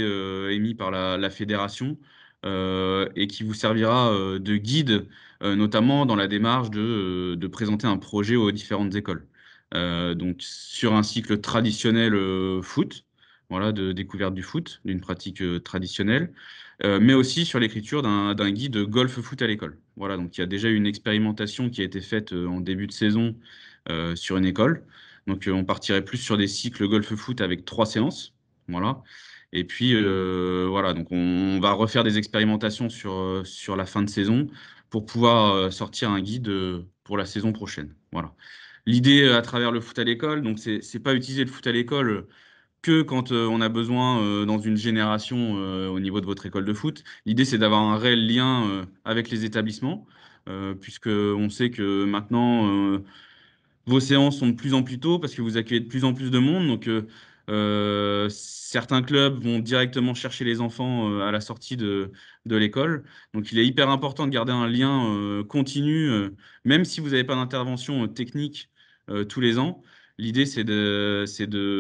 émis par la fédération et qui vous servira de guide, notamment dans la démarche de présenter un projet aux différentes écoles. Donc, sur un cycle traditionnel foot, voilà, de découverte du foot, d'une pratique traditionnelle, mais aussi sur l'écriture d'un guide golf foot à l'école. Voilà, donc il y a déjà eu une expérimentation qui a été faite en début de saison sur une école. Donc on partirait plus sur des cycles golf foot avec 3 séances. Voilà. Et puis voilà, donc on va refaire des expérimentations sur la fin de saison pour pouvoir sortir un guide pour la saison prochaine. Voilà. L'idée à travers le foot à l'école, donc c'est pas utiliser le foot à l'école que quand on a besoin dans une génération au niveau de votre école de foot. L'idée, c'est d'avoir un réel lien avec les établissements, puisque on sait que maintenant, vos séances sont de plus en plus tôt parce que vous accueillez de plus en plus de monde. Donc, certains clubs vont directement chercher les enfants à la sortie de l'école. Donc, il est hyper important de garder un lien continu, même si vous n'avez pas d'intervention technique tous les ans. L'idée,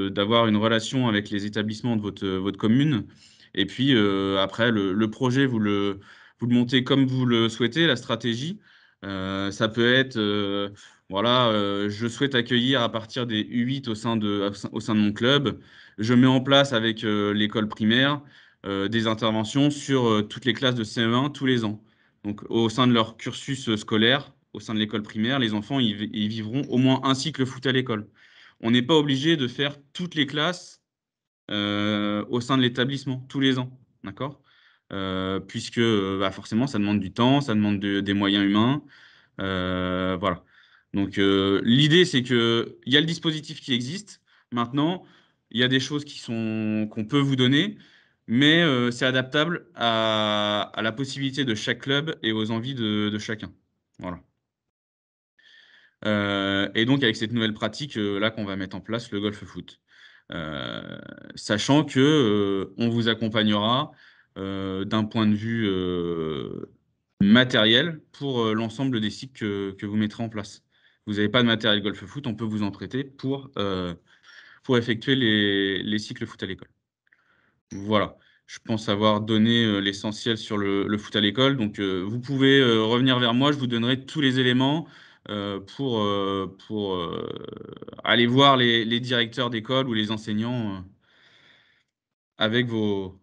d'avoir une relation avec les établissements de votre commune. Et puis, après, le projet, vous le montez comme vous le souhaitez, la stratégie. Ça peut être voilà, je souhaite accueillir à partir des U8 au sein de mon club. Je mets en place avec l'école primaire des interventions sur toutes les classes de CE1 tous les ans. Donc, au sein de leur cursus scolaire, au sein de l'école primaire, les enfants ils vivront au moins un cycle foot à l'école. On n'est pas obligé de faire toutes les classes au sein de l'établissement tous les ans, d'accord? Puisque bah, forcément, ça demande du temps, ça demande des moyens humains. Voilà. Donc, l'idée, c'est qu'il y a le dispositif qui existe. Maintenant, il y a des choses qu'on peut vous donner, mais c'est adaptable à la possibilité de chaque club et aux envies de chacun. Voilà. Et donc, avec cette nouvelle pratique, là, qu'on va mettre en place, le golf foot. Sachant que on vous accompagnera d'un point de vue matériel pour l'ensemble des cycles que vous mettrez en place. Vous n'avez pas de matériel golf foot, on peut vous en prêter pour effectuer les cycles foot à l'école. Voilà, je pense avoir donné l'essentiel sur le foot à l'école. Donc, vous pouvez revenir vers moi, je vous donnerai tous les éléments pour aller voir les directeurs d'école ou les enseignants avec vos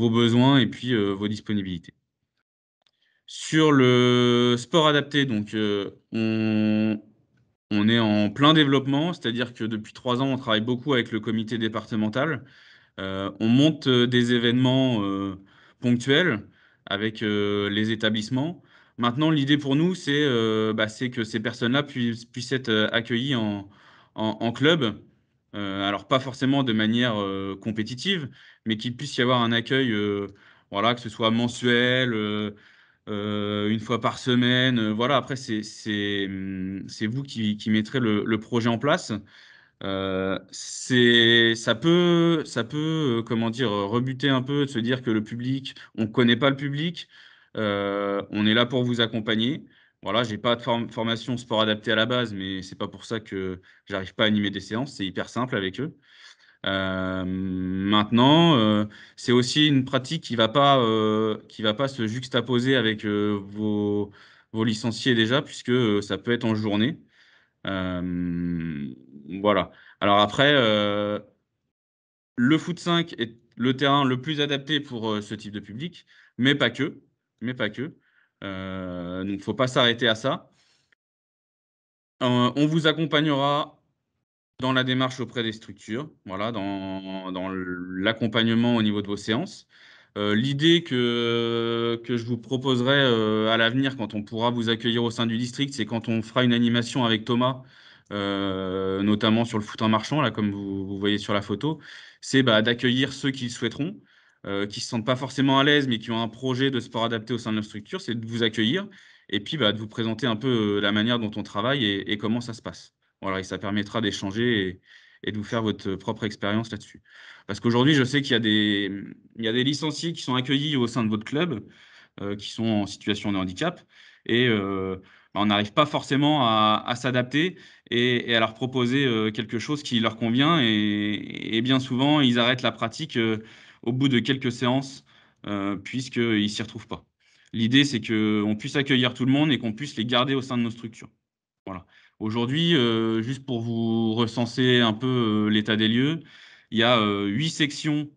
besoins et puis vos disponibilités. Sur le sport adapté, donc on est en plein développement, c'est-à-dire que depuis 3 ans, on travaille beaucoup avec le comité départemental. On monte des événements ponctuels avec les établissements. Maintenant, l'idée pour nous, c'est que ces personnes-là puissent être accueillies en club. Alors, pas forcément de manière compétitive, mais qu'il puisse y avoir un accueil, voilà, que ce soit mensuel, une fois par semaine. Voilà, après, c'est vous qui mettrez le projet en place. Ça peut, comment dire, rebuter un peu, de se dire que le public, on ne connaît pas le public, on est là pour vous accompagner. Voilà, j'ai pas de formation sport adapté à la base, mais c'est pas pour ça que j'arrive pas à animer des séances, c'est hyper simple avec eux. Maintenant, c'est aussi une pratique qui va pas se juxtaposer avec vos licenciés déjà, puisque ça peut être en journée. Euh, voilà. Alors après, le foot 5 est le terrain le plus adapté pour ce type de public, mais pas que. Mais pas que. Donc, il ne faut pas s'arrêter à ça. On vous accompagnera dans la démarche auprès des structures, voilà, dans l'accompagnement au niveau de vos séances. L'idée que je vous proposerai à l'avenir, quand on pourra vous accueillir au sein du district, c'est quand on fera une animation avec Thomas notamment sur le foot en marchand, là, comme vous voyez sur la photo, c'est d'accueillir ceux qui le souhaiteront, qui ne se sentent pas forcément à l'aise, mais qui ont un projet de sport adapté au sein de notre structure, c'est de vous accueillir et puis de vous présenter un peu la manière dont on travaille et comment ça se passe. Voilà, et ça permettra d'échanger et de vous faire votre propre expérience là-dessus. Parce qu'aujourd'hui, je sais qu'il y a des licenciés qui sont accueillis au sein de votre club, qui sont en situation de handicap, et on n'arrive pas forcément à s'adapter et à leur proposer quelque chose qui leur convient. Et bien souvent, ils arrêtent la pratique au bout de quelques séances, puisqu'ils ne s'y retrouvent pas. L'idée, c'est qu'on puisse accueillir tout le monde et qu'on puisse les garder au sein de nos structures. Voilà. Aujourd'hui, juste pour vous recenser un peu l'état des lieux, il y a 8 sections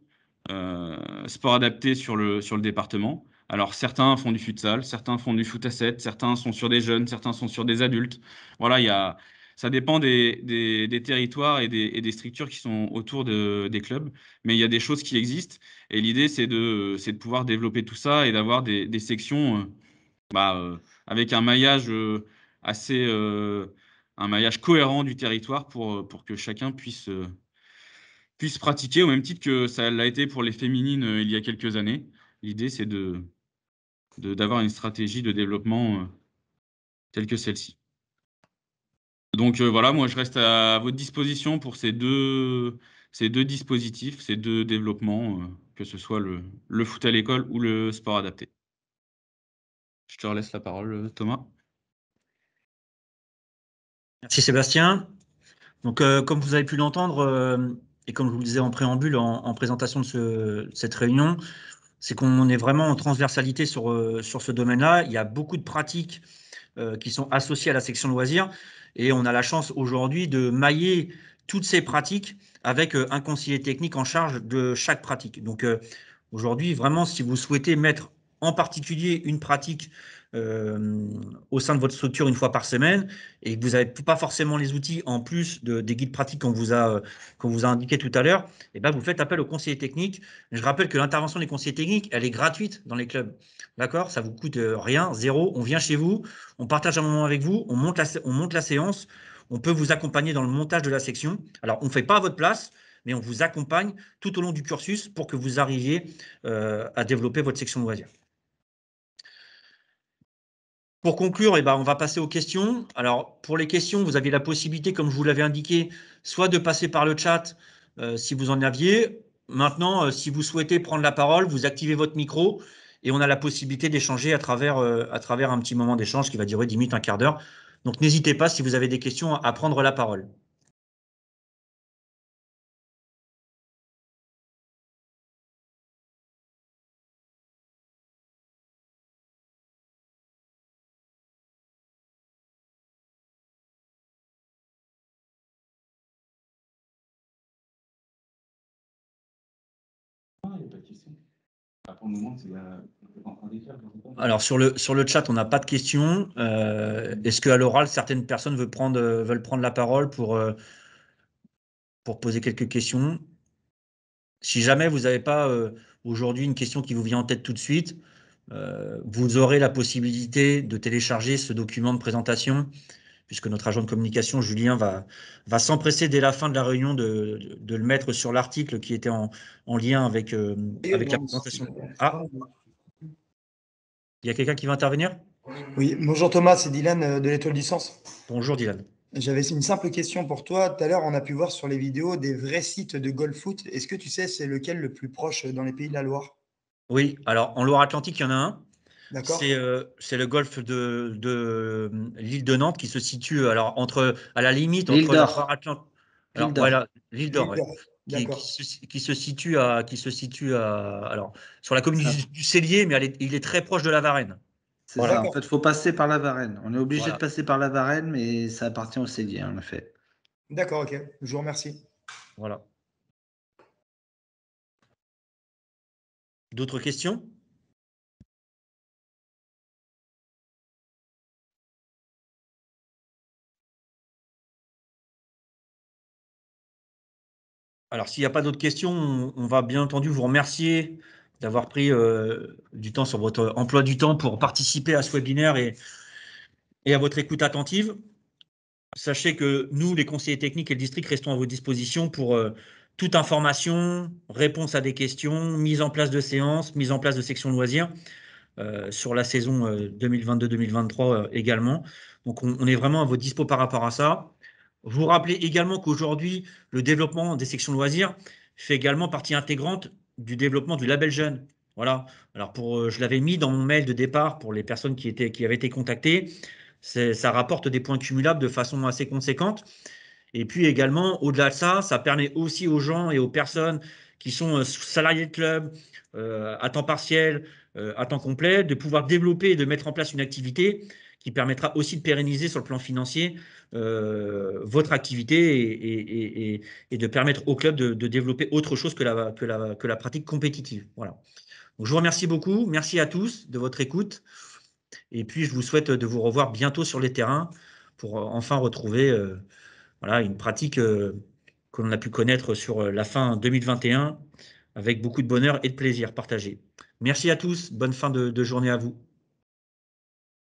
sport adapté sur le département. Alors, certains font du futsal, certains font du foot à 7, certains sont sur des jeunes, certains sont sur des adultes. Voilà, ça dépend des territoires et des structures qui sont autour des clubs, mais il y a des choses qui existent. Et l'idée, c'est de pouvoir développer tout ça et d'avoir des sections avec un maillage assez, un maillage cohérent du territoire pour que chacun puisse pratiquer au même titre que ça l'a été pour les féminines il y a quelques années. L'idée, c'est d'avoir une stratégie de développement telle que celle-ci. Donc voilà, moi je reste à votre disposition pour ces deux dispositifs, ces deux développements, que ce soit le foot à l'école ou le sport adapté. Je te relaisse la parole, Thomas. Merci Sébastien. Donc, comme vous avez pu l'entendre, et comme je vous le disais en préambule, en présentation de cette réunion, c'est qu'on est vraiment en transversalité sur ce domaine-là. Il y a beaucoup de pratiques qui sont associées à la section loisirs et on a la chance aujourd'hui de mailler toutes ces pratiques avec un conseiller technique en charge de chaque pratique. Donc, aujourd'hui, vraiment, si vous souhaitez mettre en particulier une pratique au sein de votre structure une fois par semaine et que vous n'avez pas forcément les outils en plus des guides pratiques qu'on vous a indiqué tout à l'heure, et ben vous faites appel au conseiller technique. Je rappelle que l'intervention des conseillers techniques, elle est gratuite dans les clubs. D'accord? Ça vous coûte rien, zéro. On vient chez vous, on partage un moment avec vous, on monte la séance, on peut vous accompagner dans le montage de la section. Alors, on ne fait pas à votre place, mais on vous accompagne tout au long du cursus pour que vous arriviez à développer votre section de loisirs. Pour conclure, on va passer aux questions. Alors, pour les questions, vous avez la possibilité, comme je vous l'avais indiqué, soit de passer par le chat si vous en aviez. Maintenant, si vous souhaitez prendre la parole, vous activez votre micro et on a la possibilité d'échanger à travers un petit moment d'échange qui va durer 10 minutes, un quart d'heure. Donc, n'hésitez pas, si vous avez des questions, à prendre la parole. Alors, sur le chat, on n'a pas de questions. Est-ce qu'à l'oral, certaines personnes veulent prendre la parole pour poser quelques questions? Si jamais vous n'avez pas aujourd'hui une question qui vous vient en tête tout de suite, vous aurez la possibilité de télécharger ce document de présentation, puisque notre agent de communication, Julien, va s'empresser dès la fin de la réunion de le mettre sur l'article qui était en lien avec la présentation. Ah, il y a quelqu'un qui va intervenir? Oui, bonjour Thomas, c'est Dylan de l'Étoile du Sens. Bonjour Dylan. J'avais une simple question pour toi. Tout à l'heure, on a pu voir sur les vidéos des vrais sites de golf foot. Est-ce que tu sais c'est lequel le plus proche dans les pays de la Loire? Oui, alors en Loire-Atlantique, il y en a un. D'accord. C'est le golfe de l'île de Nantes qui se situe à la limite L'île entre la d'Or. Loire-Atlantique. L'île Alors d'Or. voilà, l'île d'Or, L'île ouais. d'Or. D'accord. Qui se situe alors sur la commune du Cellier, mais il est très proche de la Varenne. C'est Voilà. ça, en fait, il faut passer par la Varenne. On est obligé Voilà. de passer par la Varenne, mais ça appartient au Cellier, en effet. D'accord, ok. Je vous remercie. Voilà. D'autres questions? Alors, s'il n'y a pas d'autres questions, on va bien entendu vous remercier d'avoir pris du temps sur votre emploi du temps pour participer à ce webinaire et à votre écoute attentive. sachez que nous, les conseillers techniques et le district, restons à votre disposition pour toute information, réponse à des questions, mise en place de séances, mise en place de sections loisirs sur la saison 2022-2023 également. Donc, on est vraiment à votre dispo par rapport à ça. Vous rappelez également qu'aujourd'hui, le développement des sections loisirs fait également partie intégrante du développement du label jeune. Voilà. Alors, je l'avais mis dans mon mail de départ pour les personnes qui avaient été contactées. Ça rapporte des points cumulables de façon assez conséquente. Et puis également, au-delà de ça, ça permet aussi aux gens et aux personnes qui sont salariés de club, à temps partiel, à temps complet, de pouvoir développer et de mettre en place une activité qui permettra aussi de pérenniser sur le plan financier votre activité et de permettre au club de développer autre chose que la pratique compétitive. Voilà. Donc, je vous remercie beaucoup. Merci à tous de votre écoute. Et puis, je vous souhaite de vous revoir bientôt sur les terrains pour enfin retrouver voilà, une pratique que l'on a pu connaître sur la fin 2021 avec beaucoup de bonheur et de plaisir partagé. Merci à tous. Bonne fin de journée à vous.